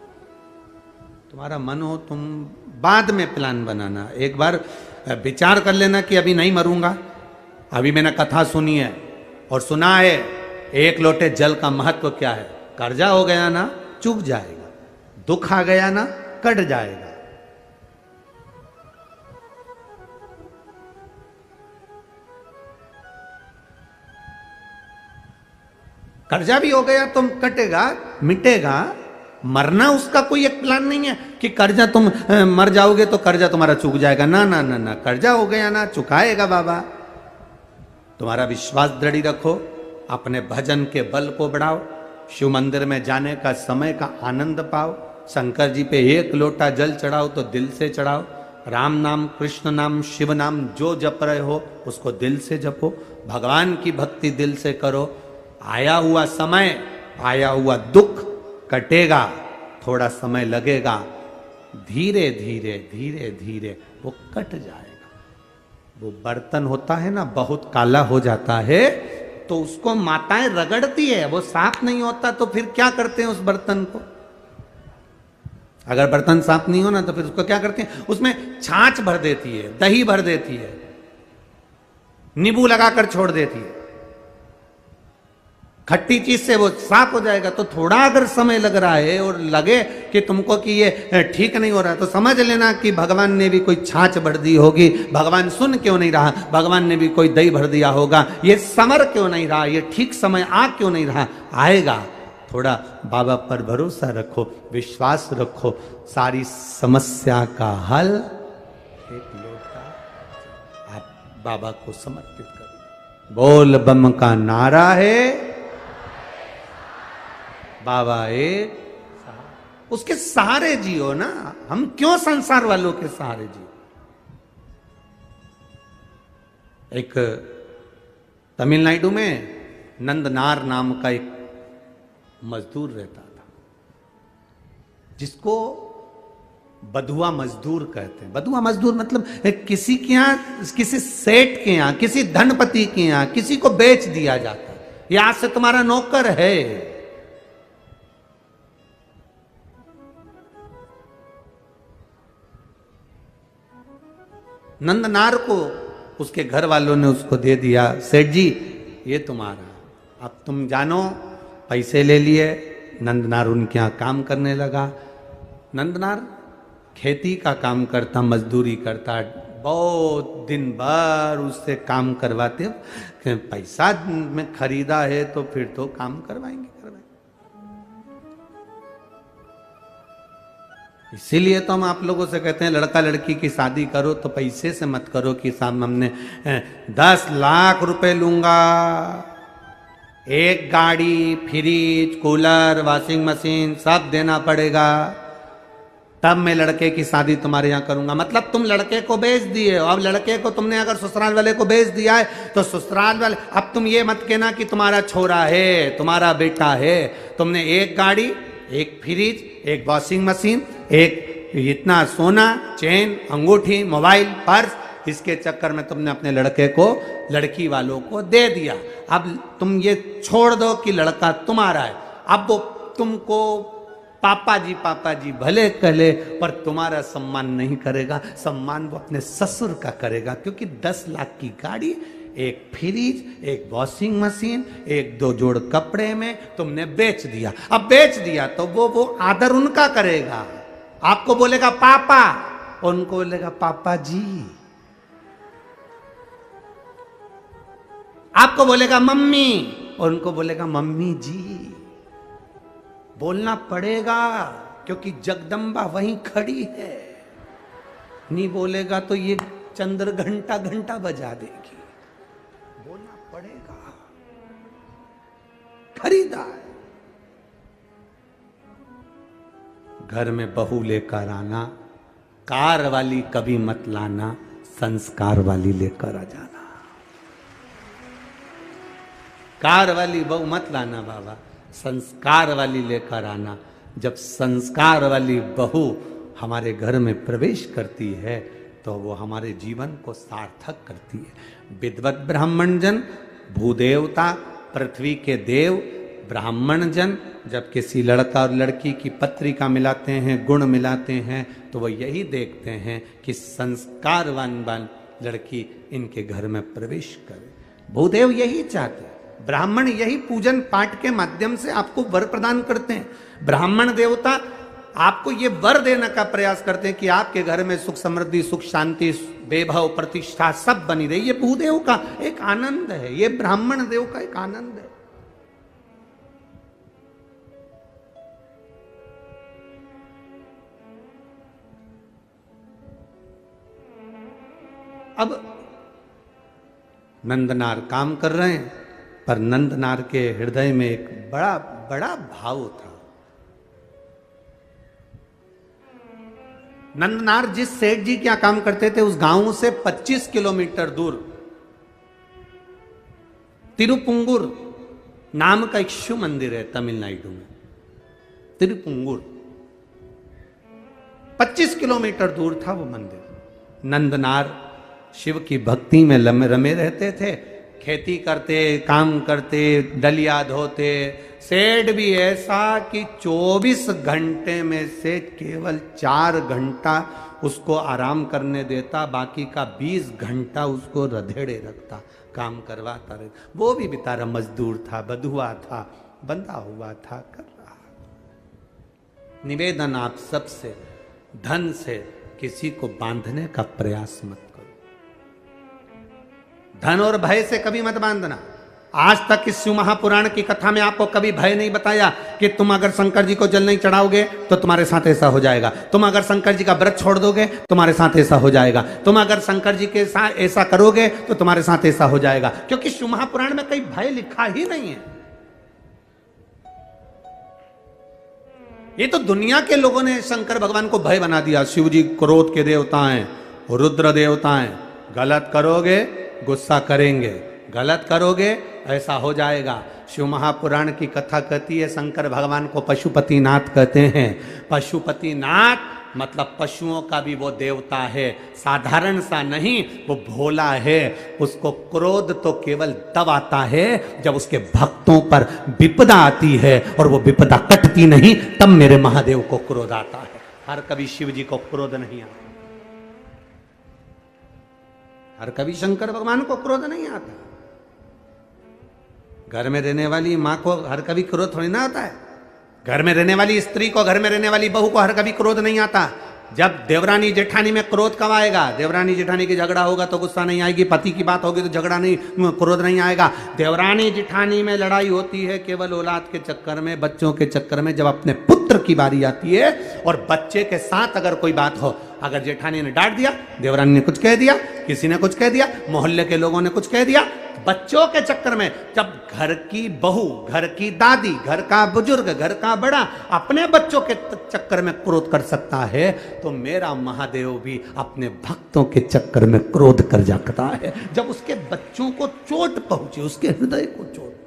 तुम्हारा मन हो तुम बाद में प्लान बनाना। एक बार विचार कर लेना कि अभी नहीं मरूंगा, अभी मैंने कथा सुनी है और सुना है एक लोटे जल का महत्व क्या है। कर्जा हो गया ना चूक जाएगा, दुख आ गया ना कट जाएगा। कर्जा भी हो गया तो कटेगा, मिटेगा। मरना उसका कोई एक प्लान नहीं है कि कर्जा तुम मर जाओगे तो कर्जा तुम्हारा चूक जाएगा। ना ना ना ना, कर्जा हो गया ना चुकाएगा बाबा। तुम्हारा विश्वास दृढ़ रखो, अपने भजन के बल को बढ़ाओ, शिव मंदिर में जाने का समय का आनंद पाओ, शंकर जी पे एक लोटा जल चढ़ाओ तो दिल से चढ़ाओ, राम नाम कृष्ण नाम शिव नाम जो जप रहे हो उसको दिल से जपो, भगवान की भक्ति दिल से करो। आया हुआ समय, आया हुआ दुख कटेगा, थोड़ा समय लगेगा, धीरे धीरे धीरे धीरे वो कट जाएगा। वो बर्तन होता है ना बहुत काला हो जाता है तो उसको माताएं रगड़ती है, वो साफ नहीं होता तो फिर क्या करते हैं उस बर्तन को? अगर बर्तन साफ नहीं हो ना तो फिर उसको क्या करते हैं, उसमें छाछ भर देती है, दही भर देती है, नींबू लगाकर छोड़ देती है, खट्टी चीज से वो साफ हो जाएगा। तो थोड़ा अगर समय लग रहा है और लगे कि तुमको कि ये ठीक नहीं हो रहा तो समझ लेना कि भगवान ने भी कोई छाछ भर दी होगी। भगवान सुन क्यों नहीं रहा, भगवान ने भी कोई दही भर दिया होगा। ये समर क्यों नहीं रहा, ये ठीक समय आ क्यों नहीं रहा, आएगा। थोड़ा बाबा पर भरोसा रखो, विश्वास रखो, सारी समस्या का हल एक लोटा आप बाबा को समर्पित करो। बोल बम का नारा है, बाबा एक, उसके सहारे जियो ना। हम क्यों संसार वालों के सहारे जियो? एक तमिलनाडु में नंदनार नाम का एक मजदूर रहता था, जिसको बधुआ मजदूर कहते हैं। बधुआ मजदूर मतलब किसी के यहां, किसी सेठ के यहां, किसी धनपति के यहां किसी को बेच दिया जाता है, ये आज से तुम्हारा नौकर है। नंदनार को उसके घर वालों ने उसको दे दिया, सेठ जी ये तुम्हारा, अब तुम जानो। पैसे ले लिए, नंदनार उनके यहाँ काम करने लगा। नंदनार खेती का काम करता, मजदूरी करता, बहुत दिन भर उससे काम करवाते। पैसा में खरीदा है तो फिर तो काम करवाएंगे। इसीलिए तो हम आप लोगों से कहते हैं लड़का लड़की की शादी करो तो पैसे से मत करो कि साहब हमने 10 लाख रुपए लूंगा, एक गाड़ी, फ्रिज, कूलर, वॉशिंग मशीन सब देना पड़ेगा, तब मैं लड़के की शादी तुम्हारे यहाँ करूंगा। मतलब तुम लड़के को बेच दिए हो। अब लड़के को तुमने अगर ससुराल वाले को बेच दिया है तो ससुराल वाले, अब तुम ये मत कहना कि तुम्हारा छोरा है, तुम्हारा बेटा है। तुमने एक गाड़ी, एक फ्रिज, एक वॉशिंग मशीन, एक इतना सोना, चेन, अंगूठी, मोबाइल, पर्स, इसके चक्कर में तुमने अपने लड़के को लड़की वालों को दे दिया। अब तुम ये छोड़ दो कि लड़का तुम्हारा है। अब वो तुमको पापा जी भले कहले, पर तुम्हारा सम्मान नहीं करेगा। सम्मान वो अपने ससुर का करेगा, क्योंकि 10 लाख की गाड़ी, एक फ्रिज, एक वॉशिंग मशीन, एक 2 जोड़ कपड़े में तुमने बेच दिया। अब बेच दिया तो वो आदर उनका करेगा। आपको बोलेगा पापा, उनको बोलेगा पापा जी। आपको बोलेगा मम्मी, उनको बोलेगा मम्मी जी। बोलना पड़ेगा, क्योंकि जगदम्बा वहीं खड़ी है। नहीं बोलेगा तो ये चंद्र घंटा घंटा बजा देगी। बोलना पड़ेगा, खरीदार। घर में बहू लेकर आना, कार वाली कभी मत लाना, संस्कार वाली लेकर आ जाना। कार वाली बहू मत लाना बाबा, संस्कार वाली लेकर आना। जब संस्कार वाली बहू हमारे घर में प्रवेश करती है तो वो हमारे जीवन को सार्थक करती है। विद्वत ब्राह्मण जन, भूदेवता, पृथ्वी के देव, ब्राह्मण जन जब किसी लड़का और लड़की की पत्रिका मिलाते हैं, गुण मिलाते हैं, तो वो यही देखते हैं कि संस्कारवान लड़की इनके घर में प्रवेश करे। भूदेव यही चाहते हैं। ब्राह्मण यही पूजन पाठ के माध्यम से आपको वर प्रदान करते हैं। ब्राह्मण देवता आपको ये वर देने का प्रयास करते हैं कि आपके घर में सुख समृद्धि, सुख शांति, वैभव, प्रतिष्ठा सब बनी रही। ये भूदेव का एक आनंद है, ये ब्राह्मण देव का एक आनंद है। अब नंदनार काम कर रहे हैं, पर नंदनार के हृदय में एक बड़ा बड़ा भाव था। नंदनार जिस सेठ जी क्या काम करते थे, उस गांव से 25 किलोमीटर दूर तिरुपुंगुर नाम का एक शिव मंदिर है तमिलनाडु में। तिरुपुंगुर 25 किलोमीटर दूर था वो मंदिर। नंदनार शिव की भक्ति में रमे रहते थे, खेती करते, काम करते, डलिया धोते। सेठ भी ऐसा कि 24 घंटे में से केवल 4 घंटा उसको आराम करने देता, बाकी का 20 घंटा उसको रधेड़े रखता, काम करवाता रहता। वो भी बेचारा मजदूर था, बधुआ था, बंधा हुआ था, कर रहा। निवेदन आप सबसे, धन से किसी को बांधने का प्रयास मत करो। धन और भय से कभी मत बांधना। आज तक इस शिव महापुराण की कथा में आपको कभी भय नहीं बताया कि तुम अगर शंकर जी को जल नहीं चढ़ाओगे तो तुम्हारे साथ ऐसा हो जाएगा, तुम अगर शंकर जी का व्रत छोड़ दोगे तुम्हारे साथ ऐसा हो जाएगा, तुम अगर शंकर जी के साथ ऐसा करोगे तो तुम्हारे साथ ऐसा हो जाएगा। क्योंकि शिव महापुराण में कहीं भय लिखा ही नहीं है। ये तो दुनिया के लोगों ने शंकर भगवान को भय बना दिया। शिव जी क्रोध के देवता हैं, रुद्र देवता हैं, गलत करोगे गुस्सा करेंगे, गलत करोगे ऐसा हो जाएगा। शिव महापुराण की कथा कहती है शंकर भगवान को पशुपतिनाथ कहते हैं। पशुपतिनाथ मतलब पशुओं का भी वो देवता है, साधारण सा नहीं, वो भोला है। उसको क्रोध तो केवल तब आता है जब उसके भक्तों पर विपदा आती है, और वो विपदा कटती नहीं तब मेरे महादेव को क्रोध आता है। हर कभी शिव जी को क्रोध नहीं आता, हर कभी शंकर भगवान को क्रोध नहीं आता। घर में रहने वाली मां को हर कभी क्रोध थोड़ी ना आता है। घर में रहने वाली स्त्री को, घर में रहने वाली बहू को हर कभी क्रोध नहीं आता। जब देवरानी जेठानी में क्रोध कब आएगा? देवरानी जेठानी की झगड़ा होगा तो गुस्सा नहीं आएगी, पति की बात होगी तो झगड़ा नहीं, क्रोध नहीं आएगा। देवरानी जेठानी में लड़ाई होती है केवल औलाद के चक्कर में, बच्चों के चक्कर में। जब अपने पुत्र की बारी आती है और बच्चे के साथ अगर कोई बात हो, अगर जेठानी ने डांट दिया, देवरानी ने कुछ कह दिया, किसी ने कुछ कह दिया, मोहल्ले के लोगों ने कुछ कह दिया, बच्चों के चक्कर में, जब घर की बहू, घर की दादी, घर का बुजुर्ग, घर का बड़ा अपने बच्चों के चक्कर में क्रोध कर सकता है, तो मेरा महादेव भी अपने भक्तों के चक्कर में क्रोध कर सकता है। जब उसके बच्चों को चोट पहुंची, उसके हृदय को चोट पहुंची।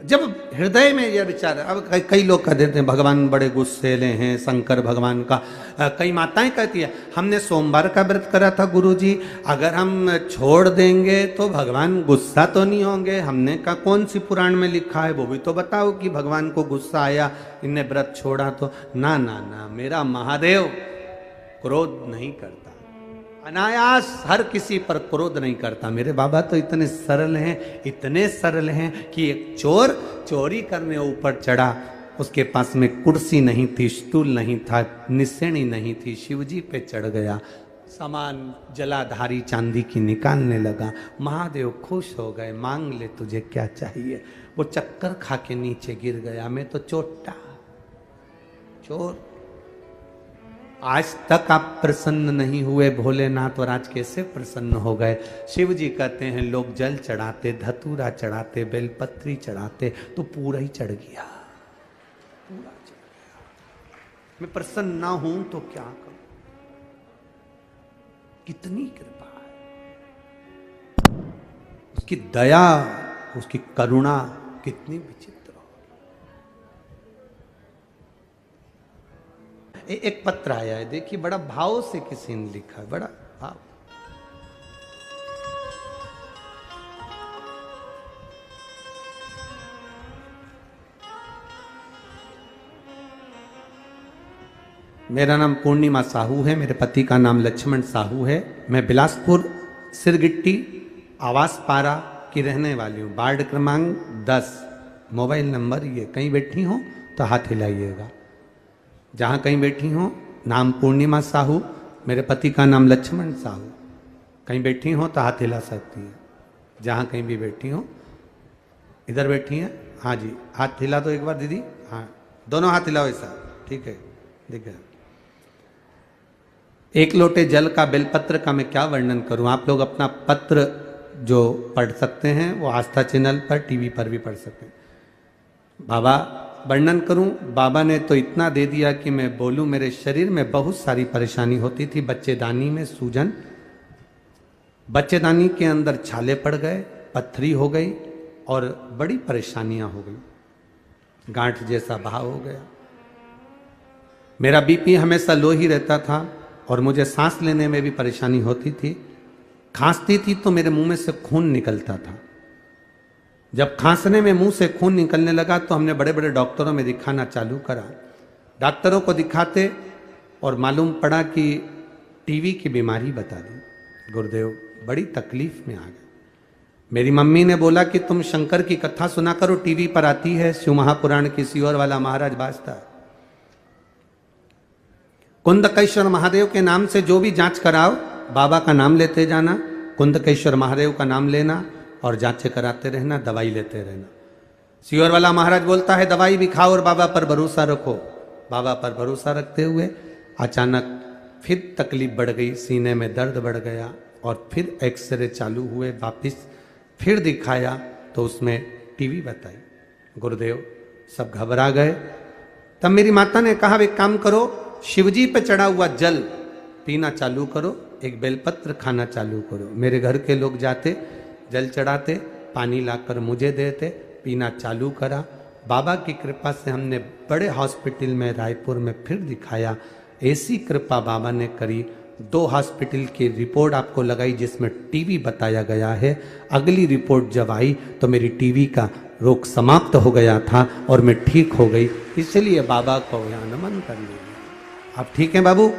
जब हृदय में यह विचार, अब कई लोग कह देते हैं भगवान बड़े गुस्सेले हैं, शंकर भगवान का, कई माताएं कहती है हमने सोमवार का व्रत करा था गुरुजी, अगर हम छोड़ देंगे तो भगवान गुस्सा तो नहीं होंगे। हमने कहा कौन सी पुराण में लिखा है, वो भी तो बताओ कि भगवान को गुस्सा आया, इनने व्रत छोड़ा तो। ना ना ना, मेरा महादेव क्रोध नहीं करता, अनायास हर किसी पर क्रोध नहीं करता। मेरे बाबा तो इतने सरल हैं, इतने सरल हैं कि एक चोर चोरी करने ऊपर चढ़ा, उसके पास में कुर्सी नहीं थी, स्टूल नहीं था, निसेणी नहीं थी, शिवजी पे चढ़ गया, सामान जलाधारी चांदी की निकालने लगा। महादेव खुश हो गए, मांग ले तुझे क्या चाहिए। वो चक्कर खा के नीचे गिर गया, मैं तो चोटा चोर। आज तक आप प्रसन्न नहीं हुए भोलेनाथ, और आज कैसे प्रसन्न हो गए। शिव जी कहते हैं लोग जल चढ़ाते, धतूरा चढ़ाते, बेलपत्री चढ़ाते, तो पूरा ही चढ़ गया, पूरा चढ़ गया। मैं प्रसन्न ना हूं तो क्या करूं। कितनी कृपा है उसकी, दया, उसकी करुणा कितनी विचित्र। एक पत्र आया है, देखिए, बड़ा भाव से किसी ने लिखा है, बड़ा भाव। मेरा नाम पूर्णिमा साहू है, मेरे पति का नाम लक्ष्मण साहू है। मैं बिलासपुर सिरगिट्टी आवास पारा की रहने वाली हूँ। वार्ड क्रमांक 10, मोबाइल नंबर ये। कहीं बैठी हो तो हाथ हिलाइएगा। जहाँ कहीं बैठी हो, नाम पूर्णिमा साहू, मेरे पति का नाम लक्ष्मण साहू। कहीं बैठी हो तो हाथ हिला सकती है, जहाँ कहीं भी बैठी हो। इधर बैठी हैं, हाँ जी, हाथ हिला दो एक बार दीदी। हाँ, दोनों हाथ हिलाओ ऐसा, ठीक है। देखिए, एक लोटे जल का, बेलपत्र का मैं क्या वर्णन करूं। आप लोग अपना पत्र जो पढ़ सकते हैं वो आस्था चैनल पर, टीवी पर भी पढ़ सकते हैं। बाबा वर्णन करूं, बाबा ने तो इतना दे दिया कि मैं बोलूं। मेरे शरीर में बहुत सारी परेशानी होती थी। बच्चेदानी में सूजन, बच्चेदानी के अंदर छाले पड़ गए, पत्थरी हो गई और बड़ी परेशानियां हो गई, गांठ जैसा भाव हो गया। मेरा बीपी हमेशा लो ही रहता था और मुझे सांस लेने में भी परेशानी होती थी। खांसती थी तो मेरे मुंह में से खून निकलता था। जब खांसने में मुंह से खून निकलने लगा तो हमने बड़े बड़े डॉक्टरों में दिखाना चालू करा। डॉक्टरों को दिखाते और मालूम पड़ा कि टीवी की बीमारी बता दी। गुरुदेव बड़ी तकलीफ में आ गए। मेरी मम्मी ने बोला कि तुम शंकर की कथा सुना करो, टीवी पर आती है, शिव महापुराण की सीहोर वाला महाराज बाजता। कुंदकेश्वर महादेव के नाम से जो भी जांच कराओ, बाबा का नाम लेते जाना, कुंदकेश्वर महादेव का नाम लेना और जांचें कराते रहना, दवाई लेते रहना। सीहोर वाला महाराज बोलता है दवाई भी खाओ और बाबा पर भरोसा रखो। बाबा पर भरोसा रखते हुए अचानक फिर तकलीफ बढ़ गई, सीने में दर्द बढ़ गया और फिर एक्सरे चालू हुए। वापिस फिर दिखाया तो उसमें टीवी बताई। गुरुदेव सब घबरा गए। तब मेरी माता ने कहा एक काम करो, शिवजी पे चढ़ा हुआ जल पीना चालू करो, एक बेलपत्र खाना चालू करो। मेरे घर के लोग जाते, जल चढ़ाते, पानी लाकर मुझे देते, पीना चालू करा। बाबा की कृपा से हमने बड़े हॉस्पिटल में रायपुर में फिर दिखाया। ऐसी कृपा बाबा ने करी, 2 हॉस्पिटल की रिपोर्ट आपको लगाई जिसमें टीवी बताया गया है। अगली रिपोर्ट जब आई तो मेरी टीवी का रोग समाप्त हो गया था और मैं ठीक हो गई। इसलिए बाबा को यहाँ नमन कर लीजिए। आप ठीक हैं बाबू?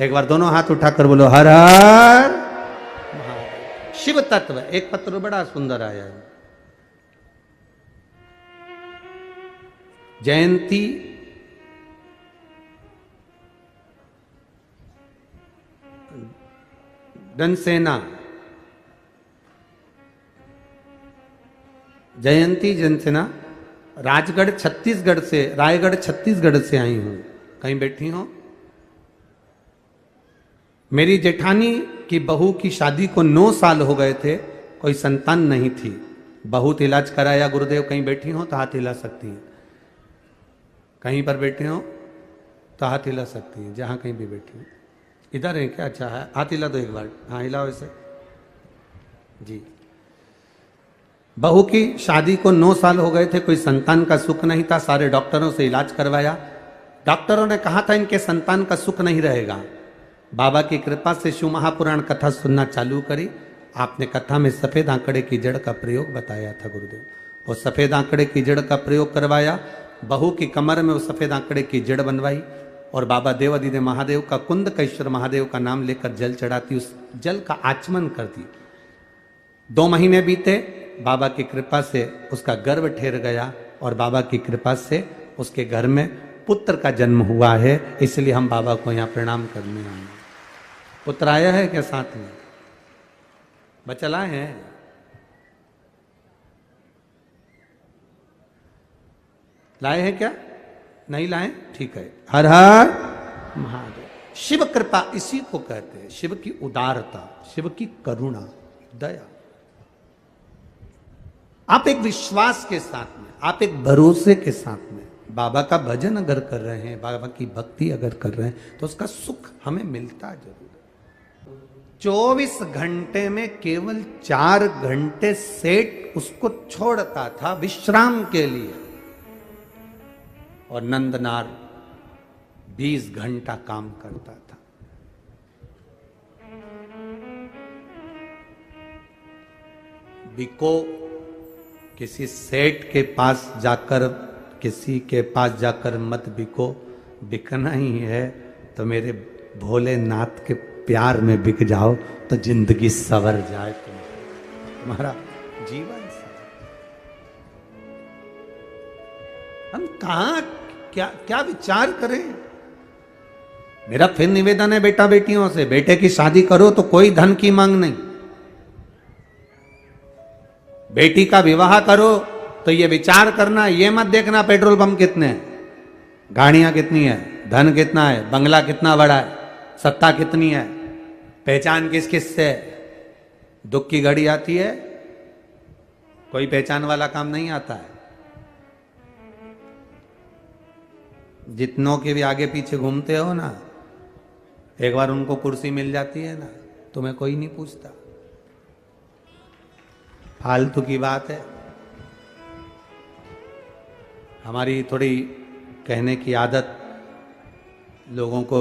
एक बार दोनों हाथ उठाकर बोलो हर हर शिव तत्व। एक पत्र बड़ा सुंदर आया है, जयंती धनसेना जयंती जनसेना राजगढ़ छत्तीसगढ़ से, रायगढ़ छत्तीसगढ़ से आई हूं। कहीं बैठी हो? मेरी जेठानी की बहू की शादी को 9 साल हो गए थे, कोई संतान नहीं थी। बहुत इलाज कराया गुरुदेव। कहीं बैठी हो तो हाथ हिला सकती हैं। कहीं पर बैठे हो तो हाथ हिला सकती हैं, जहां कहीं भी बैठी हो। इधर है क्या? अच्छा है, हाथ हिला दो एक बार। हाँ हिलाओ ऐसे जी। बहू की शादी को 9 साल हो गए थे, कोई संतान का सुख नहीं था। सारे डॉक्टरों से इलाज करवाया। डॉक्टरों ने कहा था इनके संतान का सुख नहीं रहेगा। बाबा की कृपा से शिव महापुराण कथा सुनना चालू करी। आपने कथा में सफेद आंकड़े की जड़ का प्रयोग बताया था गुरुदेव। वो सफेद आंकड़े की जड़ का प्रयोग करवाया। बहू की कमर में वो सफेद आंकड़े की जड़ बनवाई और बाबा देवादिदेव महादेव का, कुंदकेश्वर महादेव का नाम लेकर जल चढ़ाती, उस जल का आचमन करती। 2 महीने बीते, बाबा की कृपा से उसका गर्भ ठहर गया और बाबा की कृपा से उसके घर में पुत्र का जन्म हुआ है। इसलिए हम बाबा को यहाँ प्रणाम करने आए। पुत्र आया है क्या साथ में? बच्चा लाए हैं? लाए हैं क्या? नहीं लाए? ठीक है। हर हर महादेव। शिव कृपा इसी को कहते हैं, शिव की उदारता, शिव की करुणा, दया। आप एक विश्वास के साथ में, आप एक भरोसे के साथ में बाबा का भजन अगर कर रहे हैं, बाबा की भक्ति अगर कर रहे हैं, तो उसका सुख हमें मिलता जरूर। 24 घंटे में केवल 4 घंटे सेठ उसको छोड़ता था विश्राम के लिए, और नंदनार 20 घंटा काम करता था। बिको, किसी सेठ के पास जाकर, किसी के पास जाकर मत बिको। बिकना ही है तो मेरे भोलेनाथ के प्यार में बिक जाओ, तो जिंदगी सवर जाए, तुम्हारा जीवन सवर। हम कहां क्या क्या विचार करें? मेरा फिर निवेदन है बेटा बेटियों से, बेटे की शादी करो तो कोई धन की मांग नहीं। बेटी का विवाह करो तो ये विचार करना, ये मत देखना पेट्रोल पंप कितने हैं, गाड़ियां कितनी है, धन कितना है, बंगला कितना बड़ा है, सत्ता कितनी है, पहचान किस किस से। दुख की घड़ी आती है, कोई पहचान वाला काम नहीं आता है। जितनों के भी आगे पीछे घूमते हो ना, एक बार उनको कुर्सी मिल जाती है ना, तुम्हें कोई नहीं पूछता। फालतू की बात है। हमारी थोड़ी कहने की आदत, लोगों को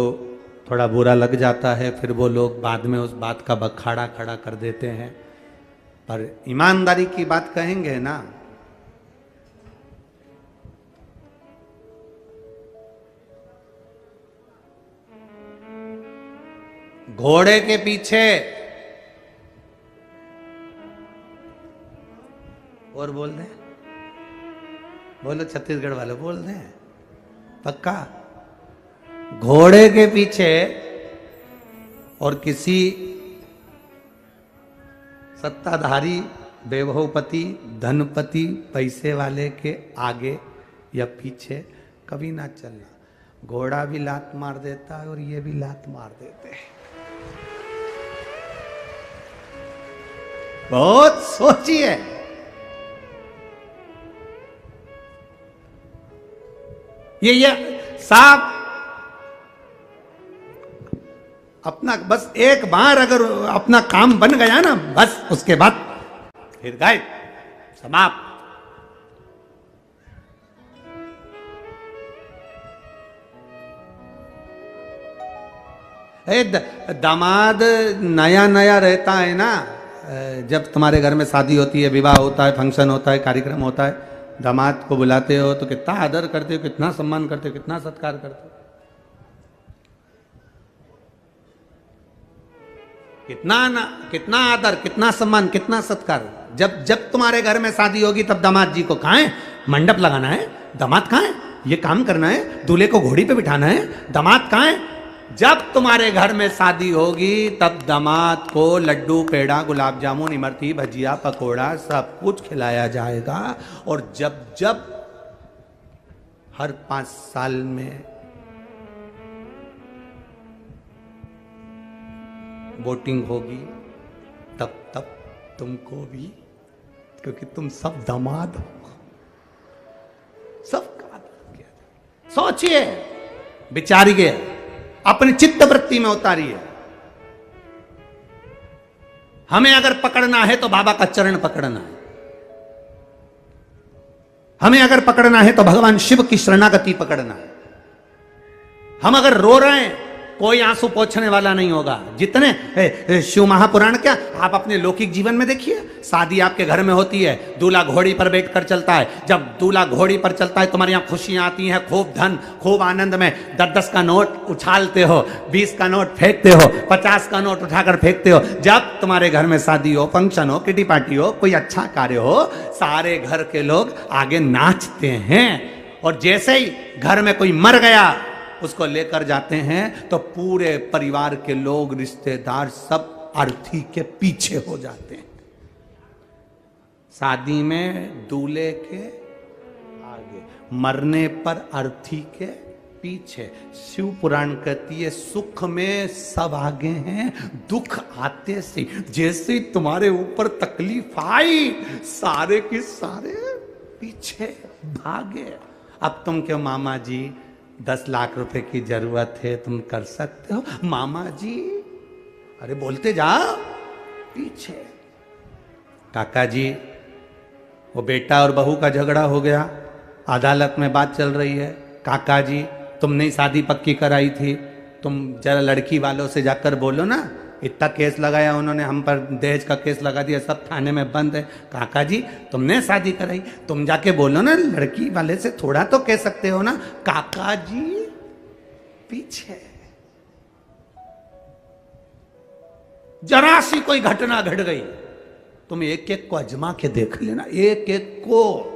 थोड़ा बुरा लग जाता है, फिर वो लोग बाद में उस बात का बखाड़ा खड़ा कर देते हैं। पर ईमानदारी की बात कहेंगे ना, घोड़े के पीछे, और बोल दें, बोलो छत्तीसगढ़ वाले बोल दें पक्का, घोड़े के पीछे और किसी सत्ताधारी, वैभवपति, धनपति, पैसे वाले के आगे या पीछे कभी ना चलना। घोड़ा भी लात मार देता है और ये भी लात मार देते हैं। बहुत सोचिए। ये साहब अपना बस एक बार अगर अपना काम बन गया ना, बस उसके बाद फिर गए, समाप्त। दामाद नया नया रहता है ना, जब तुम्हारे घर में शादी होती है, विवाह होता है, फंक्शन होता है, कार्यक्रम होता है, दामाद को बुलाते हो तो कितना आदर करते हो, कितना सम्मान करते हो, कितना सत्कार करते हो, कितना आदर, कितना सम्मान, कितना सत्कार। जब तुम्हारे घर में शादी होगी तब दामाद जी को कहाँ है, मंडप लगाना है, दामाद कहाँ है, ये काम करना है, दूल्हे को घोड़ी पे बिठाना है, दामाद कहाँ है, जब तुम्हारे घर में शादी होगी तब दामाद को लड्डू पेड़ा गुलाब जामुन इमरती भजिया पकोड़ा सब कुछ खिलाया जाएगा। और जब जब हर 5 साल में वोटिंग होगी तब तब तुमको भी, क्योंकि तुम सब दामाद हो, सबका आदर किया जाए। सोचिए, विचारिए, अपनी चित्त वृत्ति में उतारिए। हमें अगर पकड़ना है तो बाबा का चरण पकड़ना है, हमें अगर पकड़ना है तो भगवान शिव की शरणागति पकड़ना है। हम अगर रो रहे हैं कोई आंसू पोंछने वाला नहीं होगा। जितने शिव महापुराण क्या आप अपने लौकिक जीवन में देखिए, शादी आपके घर में होती है, दूल्हा घोड़ी पर बैठकर चलता है। जब दूल्हा घोड़ी पर चलता है तुम्हारे यहाँ खुशियां आती हैं, खूब धन, खूब आनंद में 10-10 का नोट उछालते हो, 20 का नोट फेंकते हो, 50 का नोट उठाकर फेंकते हो। जब तुम्हारे घर में शादी हो, फंक्शन हो, किटी पार्टी हो, कोई अच्छा कार्य हो, सारे घर के लोग आगे नाचते हैं। और जैसे ही घर में कोई मर गया उसको लेकर जाते हैं तो पूरे परिवार के लोग, रिश्तेदार सब अर्थी के पीछे हो जाते हैं। शादी में दूल्हे के आगे, मरने पर अर्थी के पीछे। शिव पुराण कहती है सुख में सब आगे हैं, दुख आते से जैसे तुम्हारे ऊपर तकलीफ आई सारे के सारे पीछे भागे। अब तुम क्यों मामा जी 10 लाख रुपए की जरूरत है, तुम कर सकते हो मामा जी, अरे बोलते जाओ पीछे। काका जी वो बेटा और बहू का झगड़ा हो गया, अदालत में बात चल रही है। काका जी तुमने शादी पक्की कराई थी, तुम जरा लड़की वालों से जाकर बोलो ना, इतना केस लगाया उन्होंने हम पर, दहेज का केस लगा दिया, सब थाने में बंद है। काका जी तुमने शादी कराई, तुम जाके बोलो ना, लड़की वाले से थोड़ा तो कह सकते हो ना। काका जी पीछे। जरा सी कोई घटना घट गई, तुम एक एक को अजमा के देख लेना, एक एक को।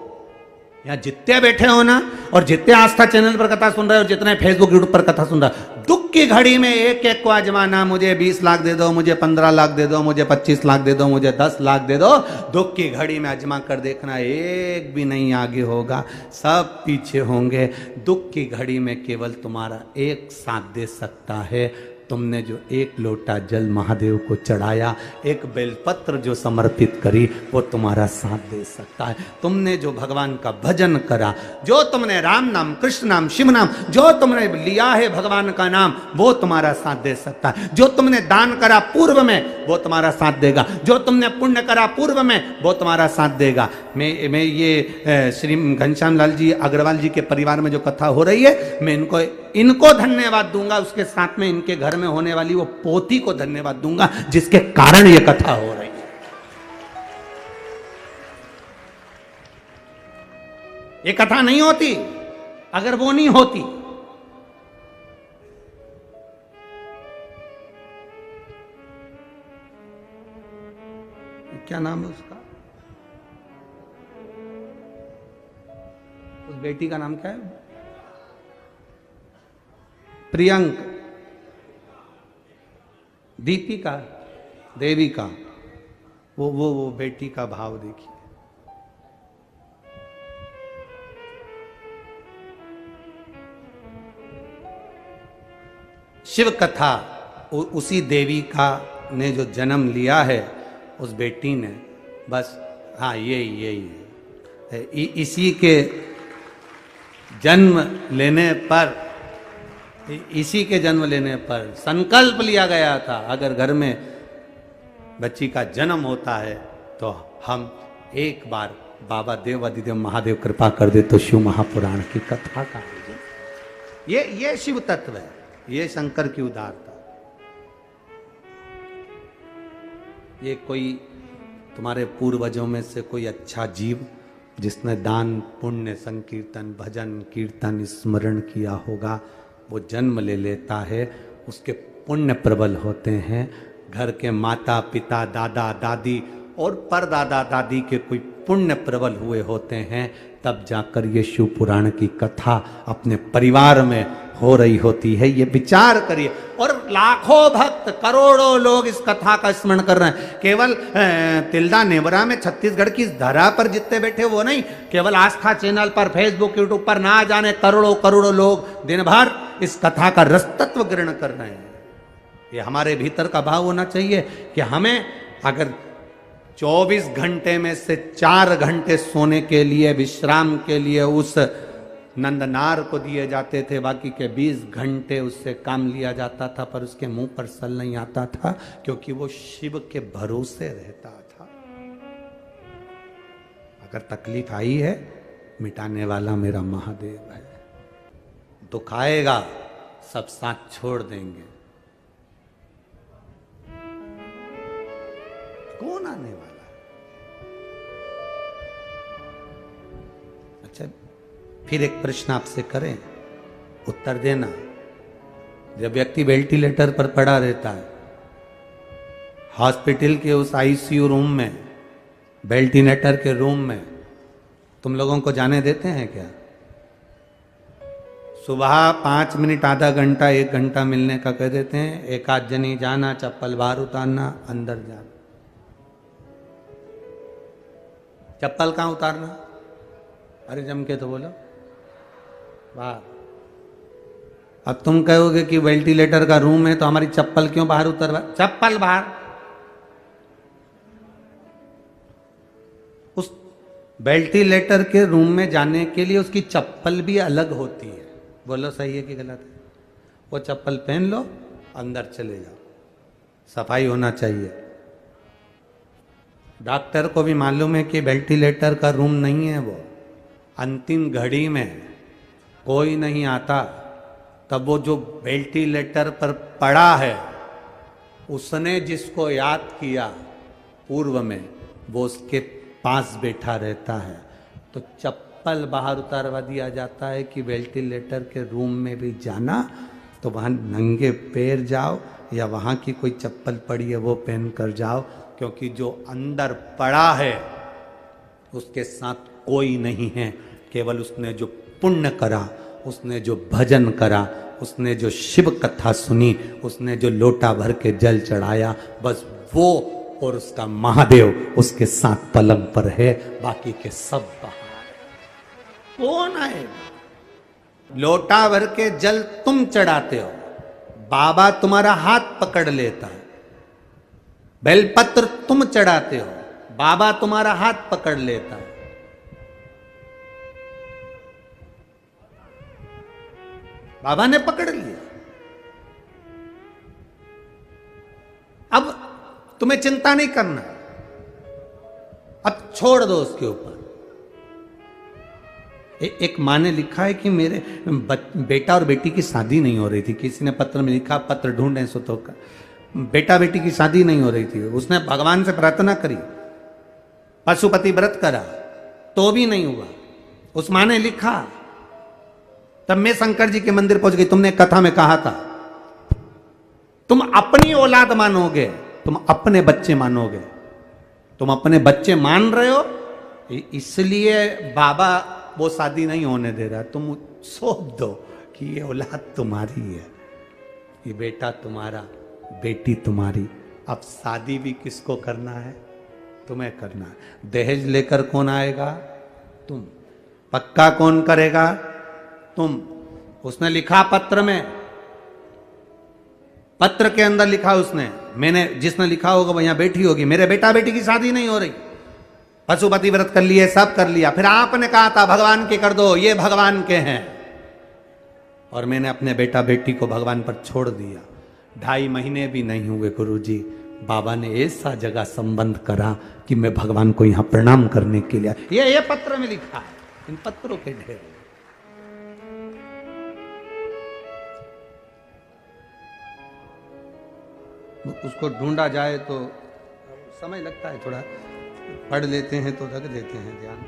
यहां जितने बैठे हो ना, और जितने आस्था चैनल पर कथा सुन रहे हो, जितने फेसबुक यूट्यूब पर कथा सुन रहे हो, दुख की घड़ी में एक एक को आजमाना। मुझे 20 लाख दे दो, मुझे 15 लाख दे दो, मुझे 25 लाख दे दो, मुझे 10 लाख दे दो। दुख की घड़ी में आजमा कर देखना, एक भी नहीं आगे होगा, सब पीछे होंगे। दुख की घड़ी में केवल तुम्हारा एक साथ दे सकता है। तुमने जो एक लोटा जल महादेव को चढ़ाया, एक बेलपत्र जो समर्पित करी, वो तुम्हारा साथ दे सकता है। तुमने जो भगवान का भजन करा, जो तुमने राम नाम, कृष्ण नाम, शिव नाम, जो तुमने लिया है भगवान का नाम, वो तुम्हारा साथ दे सकता है। जो तुमने दान करा पूर्व में, वो तुम्हारा साथ देगा। जो तुमने पुण्य करा पूर्व में, वो तुम्हारा साथ देगा। मैं ये श्री घनश्याम लाल जी अग्रवाल जी के परिवार में जो कथा हो रही है, मैं इनको धन्यवाद दूंगा, उसके साथ में इनके घर में होने वाली वो पोती को धन्यवाद दूंगा जिसके कारण ये कथा हो रही है। ये कथा नहीं होती अगर वो नहीं होती। क्या नाम है उसका, उस बेटी का नाम क्या है? प्रियंक, दीपिका, देविका, वो बेटी का भाव देखिए। शिव कथा, उसी देविका ने जो जन्म लिया है, उस बेटी ने, बस हाँ यही है। इसी के जन्म लेने पर, इसी के जन्म लेने पर संकल्प लिया गया था, अगर घर में बच्ची का जन्म होता है तो हम एक बार बाबा देवादिदेव महादेव कृपा कर दे तो शिव महापुराण की कथा का ये शिव तत्व है, ये शंकर की उदारता। ये कोई तुम्हारे पूर्वजों में से कोई अच्छा जीव जिसने दान पुण्य संकीर्तन भजन कीर्तन स्मरण किया होगा, वो जन्म ले लेता है, उसके पुण्य प्रबल होते हैं। घर के माता पिता दादा दादी और परदादा दादी के कोई पुण्य प्रबल हुए होते हैं, तब जाकर ये शिव पुराण की कथा अपने परिवार में हो रही होती है, ये विचार करिए। और लाखों भक्त, करोड़ों लोग इस कथा का स्मरण कर रहे हैं। केवल तिल्दा नेवरा में, छत्तीसगढ़ की इस धरा पर जितने बैठे वो नहीं, केवल आस्था चैनल पर, फेसबुक, यूट्यूब पर ना जाने करोड़ों करोड़ों लोग दिन भर इस कथा का रसतत्व ग्रहण कर रहे हैं। ये हमारे भीतर का भाव होना चाहिए कि हमें अगर 24 घंटे में से 4 घंटे सोने के लिए, विश्राम के लिए उस नंदनार को दिए जाते थे, बाकी के 20 घंटे उससे काम लिया जाता था, पर उसके मुंह पर सल नहीं आता था, क्योंकि वो शिव के भरोसे रहता था। अगर तकलीफ आई है, मिटाने वाला मेरा महादेव है। दुख आएगा, सब साथ छोड़ देंगे, कौन आने वाला है? अच्छा, फिर एक प्रश्न आपसे करें, उत्तर देना। जब व्यक्ति वेंटिलेटर पर पड़ा रहता है, हॉस्पिटल के उस आईसीयू रूम में, वेंटिलेटर के रूम में, तुम लोगों को जाने देते हैं क्या? सुबह 5 मिनट, आधा घंटा, 1 घंटा मिलने का कह देते हैं, एक आध जनी जाना, चप्पल बाहर उतारना, अंदर जाना। चप्पल कहां उतारना? अरे जम के तो बोलो, बाहर। अब तुम कहोगे कि वेंटिलेटर का रूम है तो हमारी चप्पल क्यों बाहर उतरवा? चप्पल बाहर। उस वेंटिलेटर के रूम में जाने के लिए उसकी चप्पल भी अलग होती है। बोलो सही है कि गलत है? वो चप्पल पहन लो, अंदर चले जाओ, सफाई होना चाहिए। डॉक्टर को भी मालूम है कि वेंटिलेटर का रूम नहीं है वो, अंतिम घड़ी में कोई नहीं आता, तब वो जो वेंटिलेटर पर पड़ा है, उसने जिसको याद किया पूर्व में, वो उसके पास बैठा रहता है। तो चप्पल बाहर उतारवा दिया जाता है कि वेंटिलेटर के रूम में भी जाना तो वहाँ नंगे पैर जाओ, या वहाँ की कोई चप्पल पड़ी है वो पहन कर जाओ, क्योंकि जो अंदर पड़ा है उसके साथ कोई नहीं है। केवल उसने जो पुण्य करा, उसने जो भजन करा, उसने जो शिव कथा सुनी, उसने जो लोटा भर के जल चढ़ाया, बस वो और उसका महादेव उसके साथ पलंग पर है, बाकी के सब बाहर है। कौन है? लोटा भर के जल तुम चढ़ाते हो, बाबा तुम्हारा हाथ पकड़ लेता है। बेलपत्र तुम चढ़ाते हो, बाबा तुम्हारा हाथ पकड़ लेता है। बाबा ने पकड़ लिया। अब तुम्हें चिंता नहीं करना, अब छोड़ दो उसके ऊपर। एक माँ ने लिखा है कि मेरे बेटा और बेटी की शादी नहीं हो रही थी। किसी ने पत्र में लिखा, पत्र ढूंढे सो तो बेटा बेटी की शादी नहीं हो रही थी। उसने भगवान से प्रार्थना करी, पशुपति व्रत करा, तो भी नहीं हुआ। उस माँ ने लिखा, तब मैं शंकर जी के मंदिर पहुंच गई। तुमने कथा में कहा था, तुम अपनी औलाद मानोगे, तुम अपने बच्चे मानोगे। तुम अपने बच्चे मान रहे हो, इसलिए बाबा वो शादी नहीं होने दे रहा। तुम सौंप दो कि ये औलाद तुम्हारी है, ये बेटा तुम्हारा, बेटी तुम्हारी। अब शादी भी किसको करना है? तुम्हें करना है। दहेज लेकर कौन आएगा? तुम। पक्का कौन करेगा? तुम। उसने लिखा पत्र में, पत्र के अंदर लिखा उसने, मैंने, जिसने लिखा होगा वो यहां बैठी होगी, मेरे बेटा बेटी की शादी नहीं हो रही, पशुपति व्रत कर लिए, सब कर लिया। फिर आपने कहा था भगवान के कर दो, ये भगवान के हैं, और मैंने अपने बेटा बेटी को भगवान पर छोड़ दिया। 2.5 महीने भी नहीं हुए गुरुजी, बाबा ने ऐसा जगह संबंध करा कि मैं भगवान को यहां प्रणाम करने के लिए, ये पत्र में लिखा है, इन पत्रों के ढेर। उसको ढूंढा जाए तो समय लगता है, थोड़ा पढ़ लेते हैं तो रख देते हैं ध्यान।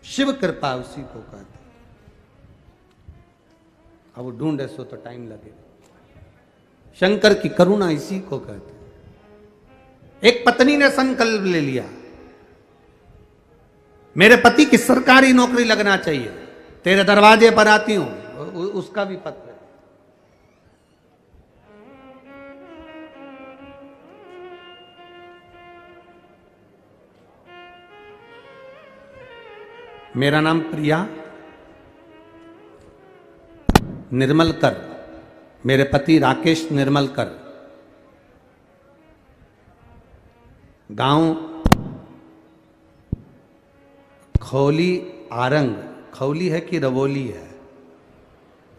शिव कृपा उसी को कहते हैं। अब वो ढूंढे सो तो टाइम लगेगा। शंकर की करुणा इसी को कहते हैं। एक पत्नी ने संकल्प ले लिया, मेरे पति की सरकारी नौकरी लगना चाहिए, तेरे दरवाजे पर आती हूं। उसका भी पत्र है। मेरा नाम प्रिया निर्मलकर, मेरे पति राकेश निर्मलकर, गांव खौली आरंग। खौली है कि रवोली है?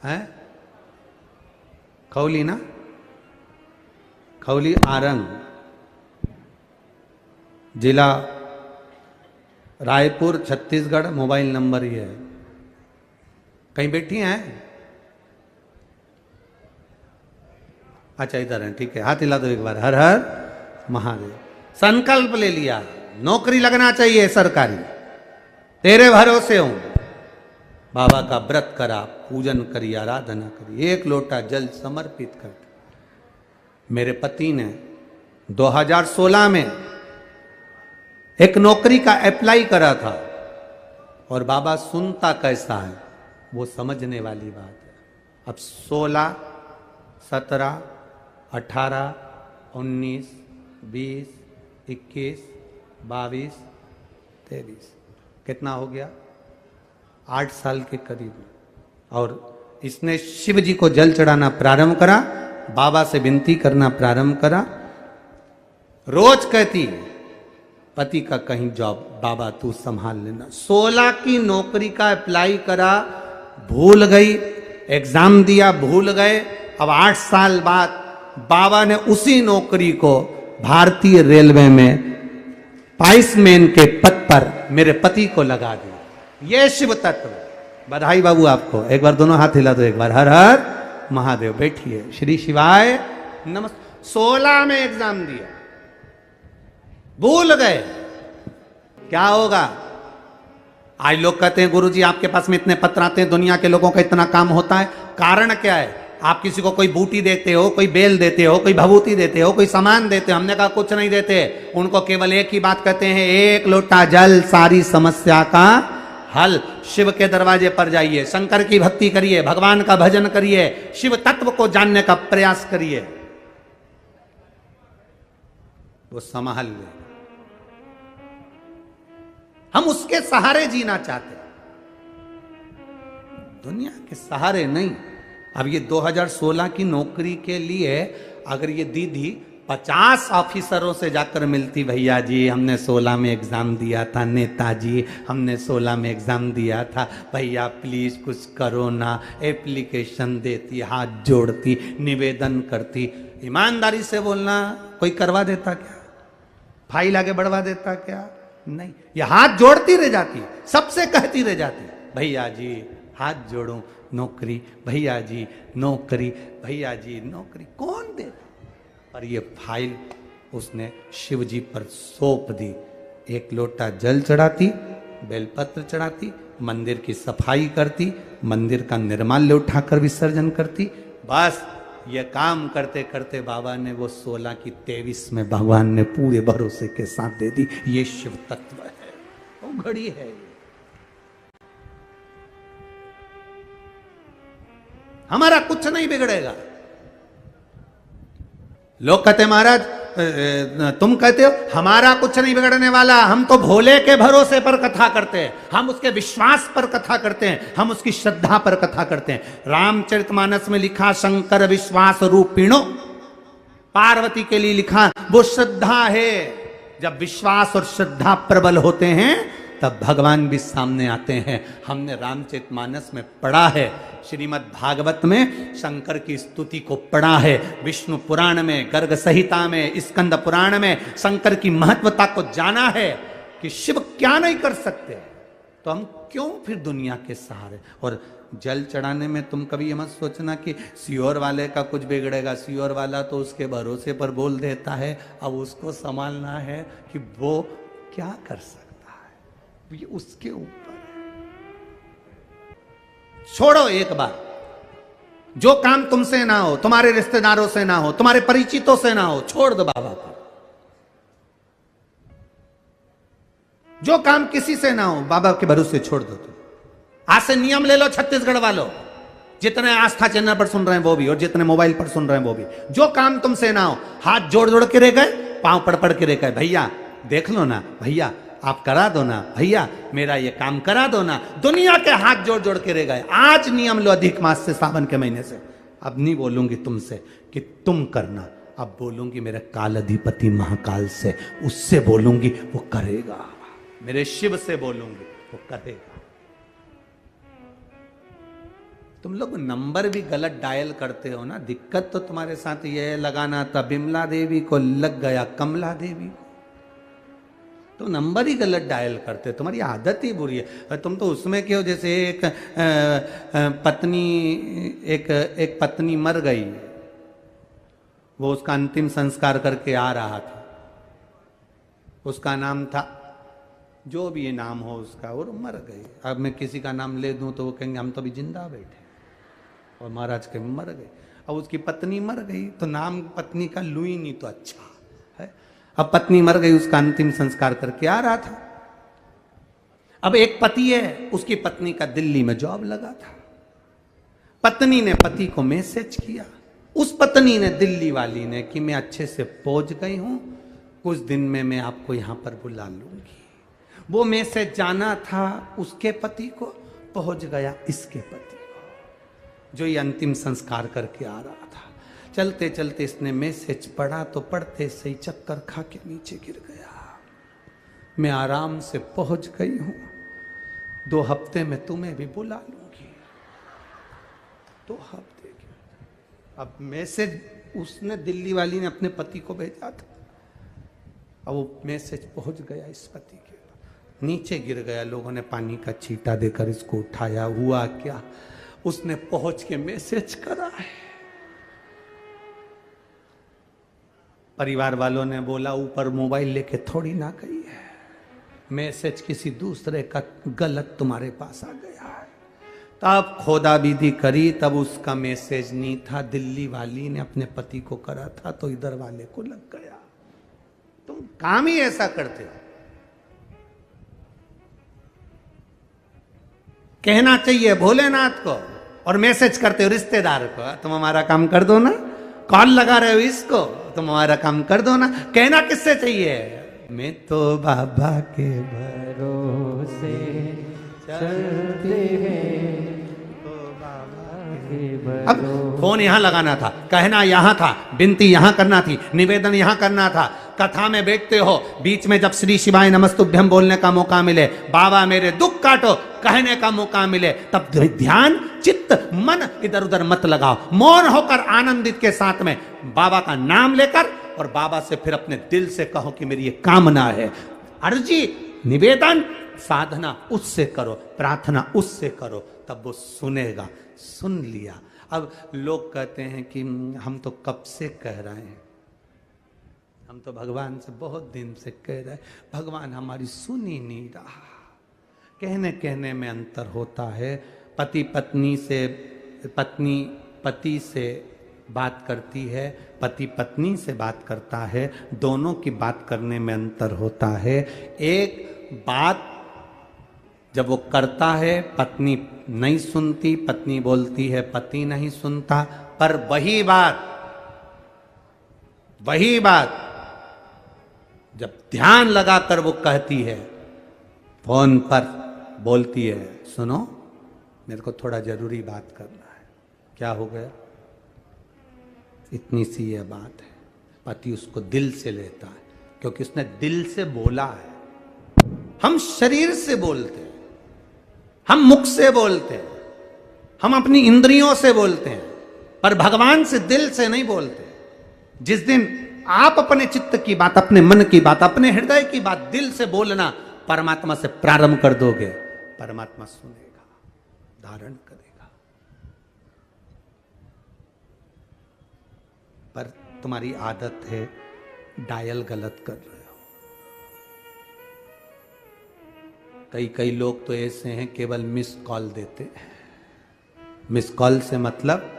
हैं? खौली ना? खौली आरंग, जिला रायपुर, छत्तीसगढ़। मोबाइल नंबर ही है। कहीं बैठी हैं? अच्छा इधर है, ठीक है। हाथ हिला दो एक बार। हर हर महादेव। संकल्प ले लिया, नौकरी लगना चाहिए सरकारी, तेरे भरोसे हूं। बाबा का व्रत करा, पूजन करी, आराधना करी, एक लोटा जल समर्पित कर। मेरे पति ने 2016 में एक नौकरी का अप्लाई करा था, और बाबा सुनता कैसा है वो समझने वाली बात है। अब 16, 17, 18, 19, 20, 21, 22, 23, कितना हो गया? 8 साल के करीब। और इसने शिव जी को जल चढ़ाना प्रारंभ करा, बाबा से विनती करना प्रारंभ करा। रोज कहती पति का कहीं जॉब, बाबा तू संभाल लेना। 16 की नौकरी का अप्लाई करा, भूल गई, एग्जाम दिया, भूल गए। अब 8 साल बाद बाबा ने उसी नौकरी को भारतीय रेलवे में पाइसमैन के पद पर मेरे पति को लगा दिया। ये शिव तत्व। बधाई बाबू आपको। एक बार दोनों हाथ हिला दो एक बार। हर हर महादेव। बैठिए। श्री शिवाय नमस्ते। 16 में एग्जाम दिया, भूल गए। क्या होगा? आज लोग कहते हैं गुरुजी आपके पास में इतने पत्र आते हैं, दुनिया के लोगों का इतना काम होता है। कारण क्या है? आप किसी को कोई बूटी देते हो, कोई बेल देते हो, कोई भभूति देते हो, कोई सामान देते हो। हमने कहा कुछ नहीं देते। उनको केवल एक ही बात कहते हैं, एक लोटा जल सारी समस्या का हल। शिव के दरवाजे पर जाइए, शंकर की भक्ति करिए, भगवान का भजन करिए, शिव तत्व को जानने का प्रयास करिए, वो संभाल ले। हम उसके सहारे जीना चाहते हैं, दुनिया के सहारे नहीं। अब ये 2016 की नौकरी के लिए अगर ये दीदी 50 ऑफिसरों से जाकर मिलती, भैया जी हमने 16 में एग्जाम दिया था, नेताजी हमने 16 में एग्जाम दिया था, भैया प्लीज कुछ करो ना, एप्लीकेशन देती, हाथ जोड़ती, निवेदन करती। ईमानदारी से बोलना, कोई करवा देता क्या? फाइल आगे बढ़वा देता क्या? नहीं। ये हाथ जोड़ती रह जाती, सबसे कहती रह जाती, भैया जी हाथ जोड़ो, नौकरी, भैया जी नौकरी, भैया जी नौकरी। कौन दे? और ये फाइल उसने शिव जी पर सौंप दी। एक लोटा जल चढ़ाती, बेलपत्र चढ़ाती, मंदिर की सफाई करती, मंदिर का निर्माल्य उठाकर विसर्जन करती। बस ये काम करते करते बाबा ने वो 16 की 23 में भगवान ने पूरे भरोसे के साथ दे दी। ये शिव तत्व है, वो घड़ी है। हमारा कुछ नहीं बिगड़ेगा। लोग कहते महाराज तुम कहते हो हमारा कुछ नहीं बिगड़ने वाला, हम तो भोले के भरोसे पर कथा करते हैं, हम उसके विश्वास पर कथा करते हैं, हम उसकी श्रद्धा पर कथा करते हैं। रामचरितमानस में लिखा शंकर विश्वास रूपिणो, पार्वती के लिए लिखा वो श्रद्धा है। जब विश्वास और श्रद्धा प्रबल होते हैं तब भगवान भी सामने आते हैं। हमने रामचरितमानस में पढ़ा है, श्रीमद् भागवत में शंकर की स्तुति को पढ़ा है, विष्णु पुराण में, गर्ग संहिता में, स्कंद पुराण में शंकर की महत्वता को जाना है कि शिव क्या नहीं कर सकते। तो हम क्यों फिर दुनिया के सहारे? और जल चढ़ाने में तुम कभी ये मत सोचना कि सियोर वाले का कुछ बिगड़ेगा। सियोर वाला तो उसके भरोसे पर बोल देता है, अब उसको संभालना है कि वो क्या कर सकता है, ये उसके ऊपर। छोड़ो एक बार, जो काम तुमसे ना हो, तुम्हारे रिश्तेदारों से ना हो, तुम्हारे परिचितों से ना हो, छोड़ दो बाबा को। जो काम किसी से ना हो, बाबा के भरोसे छोड़ दो। तुम आज से नियम ले लो छत्तीसगढ़ वालों, जितने आस्था चैनल पर सुन रहे हैं वो भी, और जितने मोबाइल पर सुन रहे हैं वो भी, जो काम तुमसे ना हो, हाथ जोड़ जोड़ के रह गए, पांव पड़ पड़ के रह गए, भैया देख लो ना, भैया आप करा दो ना, भैया मेरा ये काम करा दो ना, दुनिया के हाथ जोड़ जोड़ के रह गए। आज नियम लो अधिक मास से, सावन के महीने से, अब नहीं बोलूंगी तुमसे कि तुम करना, अब बोलूंगी मेरे काल अधिपति महाकाल से, उससे बोलूंगी वो करेगा, मेरे शिव से बोलूंगी वो करेगा। तुम लोग नंबर भी गलत डायल करते हो ना, दिक्कत तो तुम्हारे साथ ये लगाना था बिमला देवी को, लग गया कमला देवी को, तो नंबर ही गलत डायल करते, तुम्हारी आदत ही बुरी है। तुम तो उसमें क्यों, जैसे एक पत्नी मर गई, वो उसका अंतिम संस्कार करके आ रहा था, उसका नाम था जो भी ये नाम हो उसका, और मर गई। अब मैं किसी का नाम ले दूं तो वो कहेंगे हम तो अभी जिंदा बैठे, और महाराज के मर गए। अब उसकी पत्नी मर गई तो नाम पत्नी का लू ही नहीं तो अच्छा है। अब पत्नी मर गई, उसका अंतिम संस्कार करके आ रहा था। अब एक पति है, उसकी पत्नी का दिल्ली में जॉब लगा था। पत्नी ने पति को मैसेज किया, उस पत्नी ने दिल्ली वाली ने, कि मैं अच्छे से पहुंच गई हूं, कुछ दिन में मैं आपको यहां पर बुला लूंगी। वो मैसेज जाना था उसके पति को, पहुंच गया इसके पति को, जो ये अंतिम संस्कार करके आ रहा था। चलते चलते इसने मैसेज पढ़ा तो पढ़ते से ही चक्कर खा के नीचे गिर गया। मैं आराम से पहुंच गई हूं, 2 हफ्ते में तुम्हें भी बुला लूंगी। 2 हफ्ते की। अब मैसेज उसने, दिल्ली वाली ने अपने पति को भेजा था, अब वो मैसेज पहुंच गया इस पति के, नीचे गिर गया। लोगों ने पानी का छींटा देकर इसको उठाया। हुआ क्या, उसने पहुंच के मैसेज करा है। परिवार वालों ने बोला ऊपर मोबाइल लेके थोड़ी ना गई है, मैसेज किसी दूसरे का गलत तुम्हारे पास आ गया है। तब खोदा विधि करी, तब उसका मैसेज नहीं था, दिल्ली वाली ने अपने पति को करा था, तो इधर वाले को लग गया। तुम काम ही ऐसा करते हो। कहना चाहिए भोलेनाथ को और मैसेज करते हो रिश्तेदार को, तुम हमारा काम कर दो ना। कॉल लगा रहे हो इसको, तुम हमारा काम कर दो ना। कहना किससे चाहिए, मैं तो बाबा के भरोसे चलते हैं, तो बाबा के भरोसे। अब फोन यहां लगाना था, कहना यहां था, विनती यहां करना थी, निवेदन यहां करना था। कथा में बैठते हो, बीच में जब श्री शिवाय नमस्तुभ्यम बोलने का मौका मिले, बाबा मेरे दुख काटो कहने का मौका मिले, तब ध्यान चित्त मन इधर उधर मत लगाओ। मौन होकर आनंदित के साथ में बाबा का नाम लेकर, और बाबा से फिर अपने दिल से कहो कि मेरी ये कामना है, अर्जी, निवेदन, साधना उससे करो, प्रार्थना उससे करो, तब वो सुनेगा। सुन लिया। अब लोग कहते हैं कि हम तो कब से कह रहे हैं, हम तो भगवान से बहुत दिन से कह रहे हैं, भगवान हमारी सुन ही नहीं रहा। कहने कहने में अंतर होता है। पति पत्नी से, पत्नी पति से बात करती है, पति पत्नी से बात करता है, दोनों की बात करने में अंतर होता है। एक बात जब वो करता है पत्नी नहीं सुनती, पत्नी बोलती है पति नहीं सुनता, पर वही बात जब ध्यान लगाकर वो कहती है, फोन पर बोलती है, सुनो मेरे को थोड़ा जरूरी बात करना है। क्या हो गया, इतनी सी यह बात है। पति उसको दिल से लेता है, क्योंकि उसने दिल से बोला है। हम शरीर से बोलते हैं, हम मुख से बोलते हैं, हम अपनी इंद्रियों से बोलते हैं, पर भगवान से दिल से नहीं बोलते। जिस दिन आप अपने चित्त की बात, अपने मन की बात, अपने हृदय की बात दिल से बोलना परमात्मा से प्रारंभ कर दोगे, परमात्मा सुनेगा, धारण करेगा। पर तुम्हारी आदत है डायल गलत कर रहे हो। कई लोग तो ऐसे हैं केवल मिस कॉल देते हैं। मिस कॉल से मतलब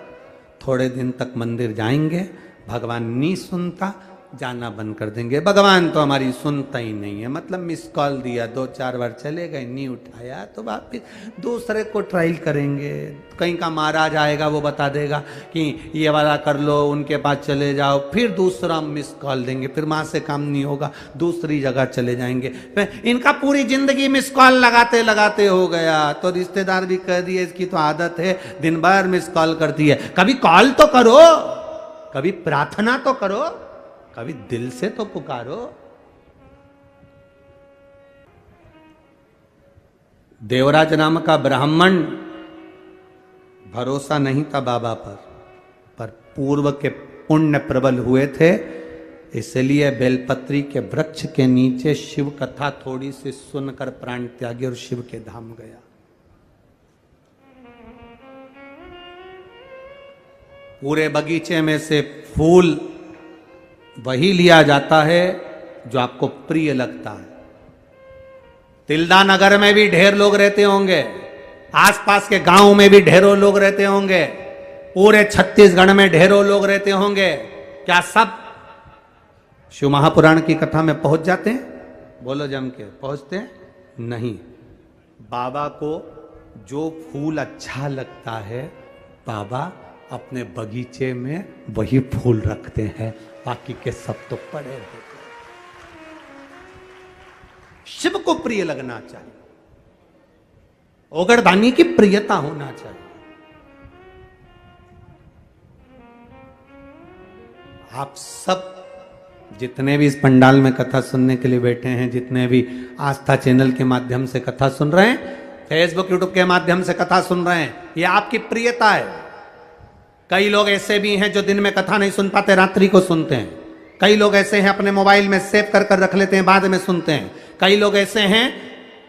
थोड़े दिन तक मंदिर जाएंगे, भगवान नहीं सुनता, जाना बंद कर देंगे। भगवान तो हमारी सुनता ही नहीं है, मतलब मिस कॉल दिया, 2-4 बार चले गए, नहीं उठाया तो वापिस दूसरे को ट्रायल करेंगे। कहीं का महाराज आएगा, वो बता देगा कि ये वाला कर लो, उनके पास चले जाओ, फिर दूसरा मिस कॉल देंगे, फिर वहां से काम नहीं होगा, दूसरी जगह चले जाएंगे। फिर इनका पूरी जिंदगी मिस कॉल लगाते लगाते हो गया। तो रिश्तेदार भी कह दिए इसकी तो आदत है, दिन भर मिस कॉल करती है। कभी कॉल तो करो, कभी प्रार्थना तो करो, कभी दिल से तो पुकारो। देवराज नाम का ब्राह्मण, भरोसा नहीं था बाबा पर पूर्व के पुण्य प्रबल हुए थे, इसलिए बेलपत्री के वृक्ष के नीचे शिव कथा थोड़ी सी सुनकर प्राण त्यागी और शिव के धाम गया। पूरे बगीचे में से फूल वही लिया जाता है जो आपको प्रिय लगता है। तिल्दा नगर में भी ढेर लोग रहते होंगे, आसपास के गांव में भी ढेरों लोग रहते होंगे, पूरे छत्तीसगढ़ में ढेरों लोग रहते होंगे। क्या सब शिव महापुराण की कथा में पहुंच जाते हैं? बोलो जम के, पहुंचते हैं? नहीं। बाबा को जो फूल अच्छा लगता है, बाबा अपने बगीचे में वही फूल रखते हैं, बाकी के सब तो पड़े रहते। शिव को प्रिय लगना चाहिए, ओगरदानी की प्रियता होना चाहिए। आप सब जितने भी इस पंडाल में कथा सुनने के लिए बैठे हैं, जितने भी आस्था चैनल के माध्यम से कथा सुन रहे हैं, फेसबुक यूट्यूब के माध्यम से कथा सुन रहे हैं, ये आपकी प्रियता है। कई लोग ऐसे भी हैं जो दिन में कथा नहीं सुन पाते, रात्रि को सुनते हैं। कई लोग ऐसे हैं अपने मोबाइल में सेव कर कर रख लेते हैं, बाद में सुनते हैं। कई लोग ऐसे हैं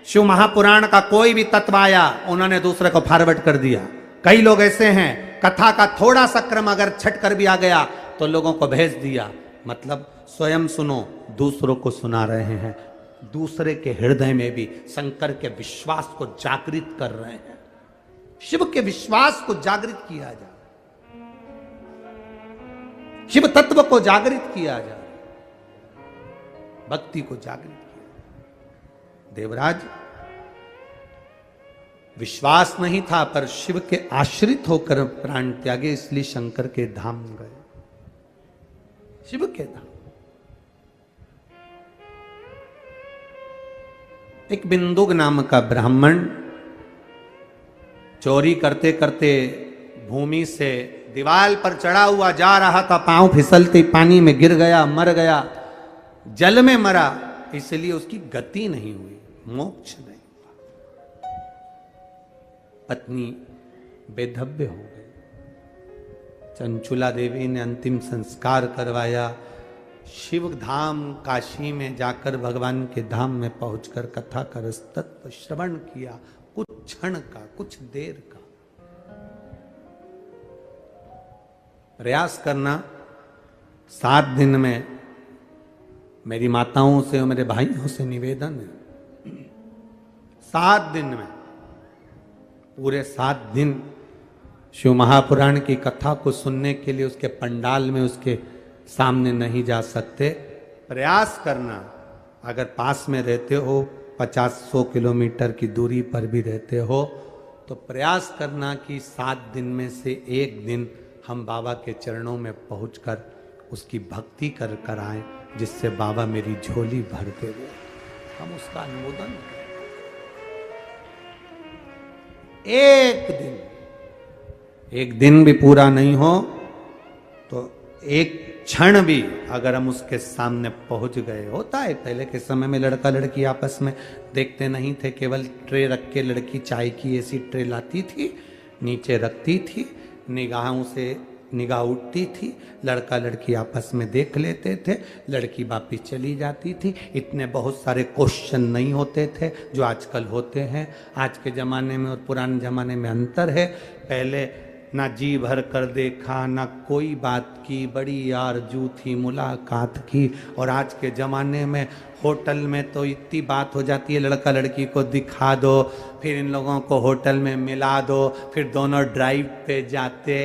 शिव महापुराण का कोई भी तत्व आया, उन्होंने दूसरे को फॉरवर्ड कर दिया। कई लोग ऐसे हैं कथा का थोड़ा सा क्रम अगर छट कर भी आ गया तो लोगों को भेज दिया। मतलब स्वयं सुनो, दूसरों को सुना रहे हैं, दूसरे के हृदय में भी शंकर के विश्वास को जागृत कर रहे हैं। शिव के विश्वास को जागृत किया जाए, शिव तत्व को जागृत किया जाए, भक्ति को जागृत किया। देवराज विश्वास नहीं था पर शिव के आश्रित होकर प्राण त्यागे, इसलिए शंकर के धाम गए, शिव के धाम। एक बिंदुक नाम का ब्राह्मण चोरी करते करते भूमि से दीवार पर चढ़ा हुआ जा रहा था, पांव फिसलते पानी में गिर गया, मर गया, जल में मरा, इसलिए उसकी गति नहीं हुई, मोक्ष नहीं हुआ। पत्नी बेधव्य हो गई। चंचुला देवी ने अंतिम संस्कार करवाया। शिव धाम काशी में जाकर भगवान के धाम में पहुंचकर कथा का तत्व श्रवण किया, कुछ क्षण का, कुछ देर का। प्रयास करना 7 दिन में, मेरी माताओं से और मेरे भाइयों से निवेदन है, 7 दिन में, पूरे 7 दिन शिव महापुराण की कथा को सुनने के लिए उसके पंडाल में उसके सामने नहीं जा सकते। प्रयास करना, अगर पास में रहते हो, 50-100 किलोमीटर की दूरी पर भी रहते हो, तो प्रयास करना कि 7 दिन में से एक दिन हम बाबा के चरणों में पहुंचकर उसकी भक्ति कर आए, जिससे बाबा मेरी झोली भर दे, हम उसका अनुमोदन करें। एक दिन भी पूरा नहीं हो तो एक क्षण भी अगर हम उसके सामने पहुंच गए। होता है पहले के समय में लड़का लड़की आपस में देखते नहीं थे, केवल ट्रे रख के लड़की चाय की ऐसी ट्रे लाती थी, नीचे रखती थी, निगाहों से निगाह उठती थी, लड़का लड़की आपस में देख लेते थे, लड़की वापिस चली जाती थी। इतने बहुत सारे क्वेश्चन नहीं होते थे जो आजकल होते हैं। आज के ज़माने में और पुराने ज़माने में अंतर है। पहले ना जी भर कर देखा, ना कोई बात की, बड़ी आरज़ू थी मुलाकात की। और आज के ज़माने में होटल में तो इतनी बात हो जाती है, लड़का लड़की को दिखा दो, फिर इन लोगों को होटल में मिला दो, फिर दोनों ड्राइव पे जाते,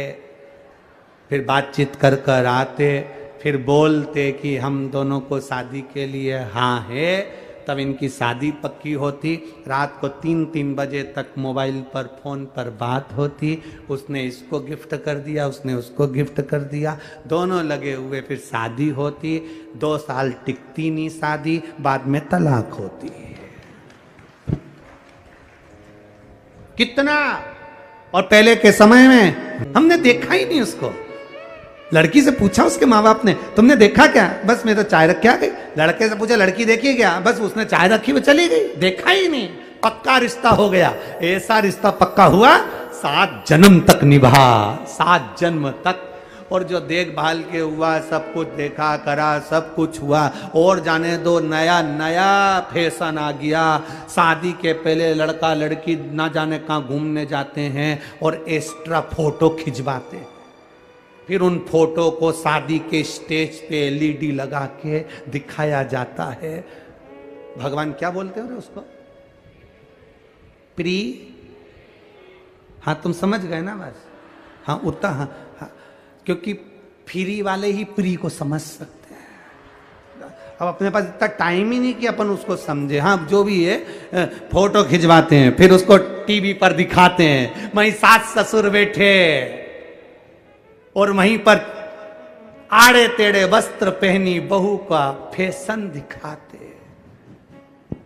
फिर बातचीत कर कर आते, फिर बोलते कि हम दोनों को शादी के लिए हाँ है, तब इनकी शादी पक्की होती। रात को 3-3 बजे तक मोबाइल पर फोन पर बात होती। उसने इसको गिफ्ट कर दिया, उसने उसको गिफ्ट कर दिया, दोनों लगे हुए, फिर शादी होती। 2 साल टिकती नहीं शादी, बाद में तलाक होती। कितना, और पहले के समय में हमने देखा ही नहीं उसको। लड़की से पूछा उसके माँ बाप ने, तुमने देखा क्या? बस मैं तो चाय रख के आ गई। लड़के से पूछा, लड़की देखी क्या? बस उसने चाय रखी वो चली गई, देखा ही नहीं। पक्का रिश्ता हो गया। ऐसा रिश्ता पक्का हुआ 7 जन्म तक निभा, 7 जन्म तक। और जो देखभाल के हुआ, सब कुछ देखा करा, सब कुछ हुआ। और जाने दो, नया नया फैशन आ गया। शादी के पहले लड़का लड़की ना जाने कहाँ घूमने जाते हैं और एक्स्ट्रा फोटो खिंचवाते हैं। फिर उन फोटो को शादी के स्टेज पे एलईडी लगा के दिखाया जाता है। भगवान क्या बोलते हो रे उसको? प्री। हाँ तुम समझ गए ना बस। हाँ उतना, हाँ, क्योंकि फ्री वाले ही प्री को समझ सकते हैं। अब अपने पास इतना टाइम ही नहीं कि अपन उसको समझे। हाँ जो भी है, फोटो खिंचवाते हैं, फिर उसको टीवी पर दिखाते हैं। वहीं सास ससुर बैठे और वहीं पर आड़े टेढ़े वस्त्र पहनी बहू का फैशन दिखाते।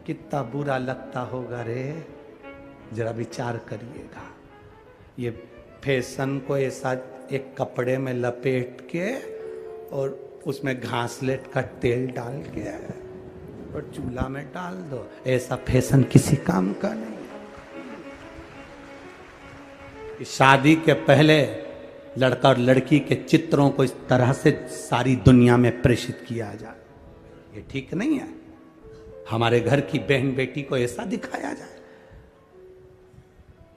कितना बुरा लगता होगा रे, जरा विचार करिएगा। ये फैशन को ऐसा एक कपड़े में लपेट के और उसमें घासलेट का तेल डाल के और चूल्हा में डाल दो, ऐसा फैशन किसी काम का नहीं। शादी के पहले लड़का और लड़की के चित्रों को इस तरह से सारी दुनिया में प्रेषित किया जाए, ये ठीक नहीं है। हमारे घर की बहन बेटी को ऐसा दिखाया जाए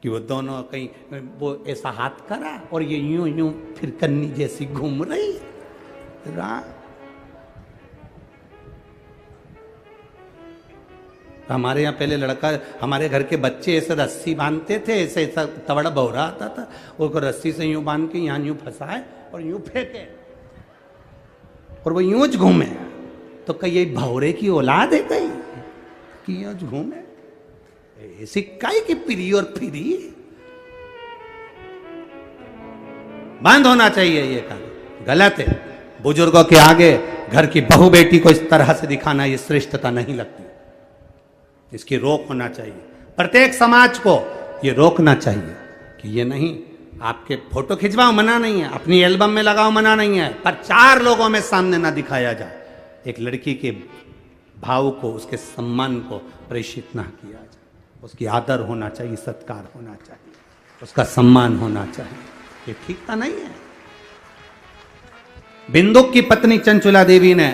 कि वो दोनों कहीं, वो ऐसा हाथ करा और ये यूं यूं फिर कन्नी जैसी घूम रही। हमारे यहाँ पहले लड़का, हमारे घर के बच्चे ऐसे रस्सी बांधते थे, ऐसे ऐसा तवड़ा बौरा आता था, उसको रस्सी से यूं बांध के यहाँ यूं फंसाए और यूं फेंके और वो यूं घूमे। तो कहीं ये भौरे की औलाद है कहीं कि यूं घूमे? ऐसी काई की प्री और फ्री बंद होना चाहिए। ये काम गलत है। बुजुर्गों के आगे घर की बहू बेटी को इस तरह से दिखाना, ये श्रेष्ठता नहीं लगती। इसकी रोक होना चाहिए। प्रत्येक समाज को ये रोकना चाहिए कि ये नहीं, आपके फोटो खिंचवाओ मना नहीं है, अपनी एल्बम में लगाओ मना नहीं है, पर 4 लोगों में सामने ना दिखाया जाए। एक लड़की के भाव को, उसके सम्मान को प्रेषित ना किया जाए। उसकी आदर होना चाहिए, सत्कार होना चाहिए, उसका सम्मान होना चाहिए। ये ठीक तो नहीं है। बिंदुक की पत्नी चंचुला देवी ने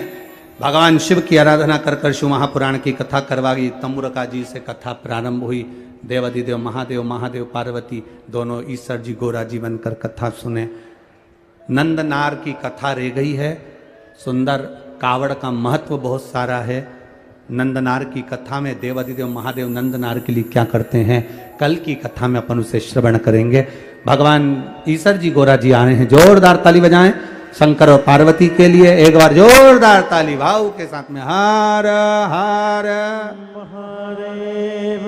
भगवान शिव की आराधना कर कर शिव महापुराण की कथा करवाई। तंबुरका जी से कथा प्रारंभ हुई। देवादिदेव महादेव, महादेव पार्वती दोनों ईश्वर जी गोरा जी बनकर कथा सुने। नंदनार की कथा रह गई है। सुंदर कावड़ का महत्व बहुत सारा है। नंदनार की कथा में देवादिदेव महादेव नंदनार के लिए क्या करते हैं, कल की कथा में अपन उसे श्रवण करेंगे। भगवान ईश्वर जी गोरा जी आ रहे हैं। जोरदार ताली बजाएं शंकर और पार्वती के लिए। एक बार जोरदार ताली भाव के साथ में। हर हर महादेव।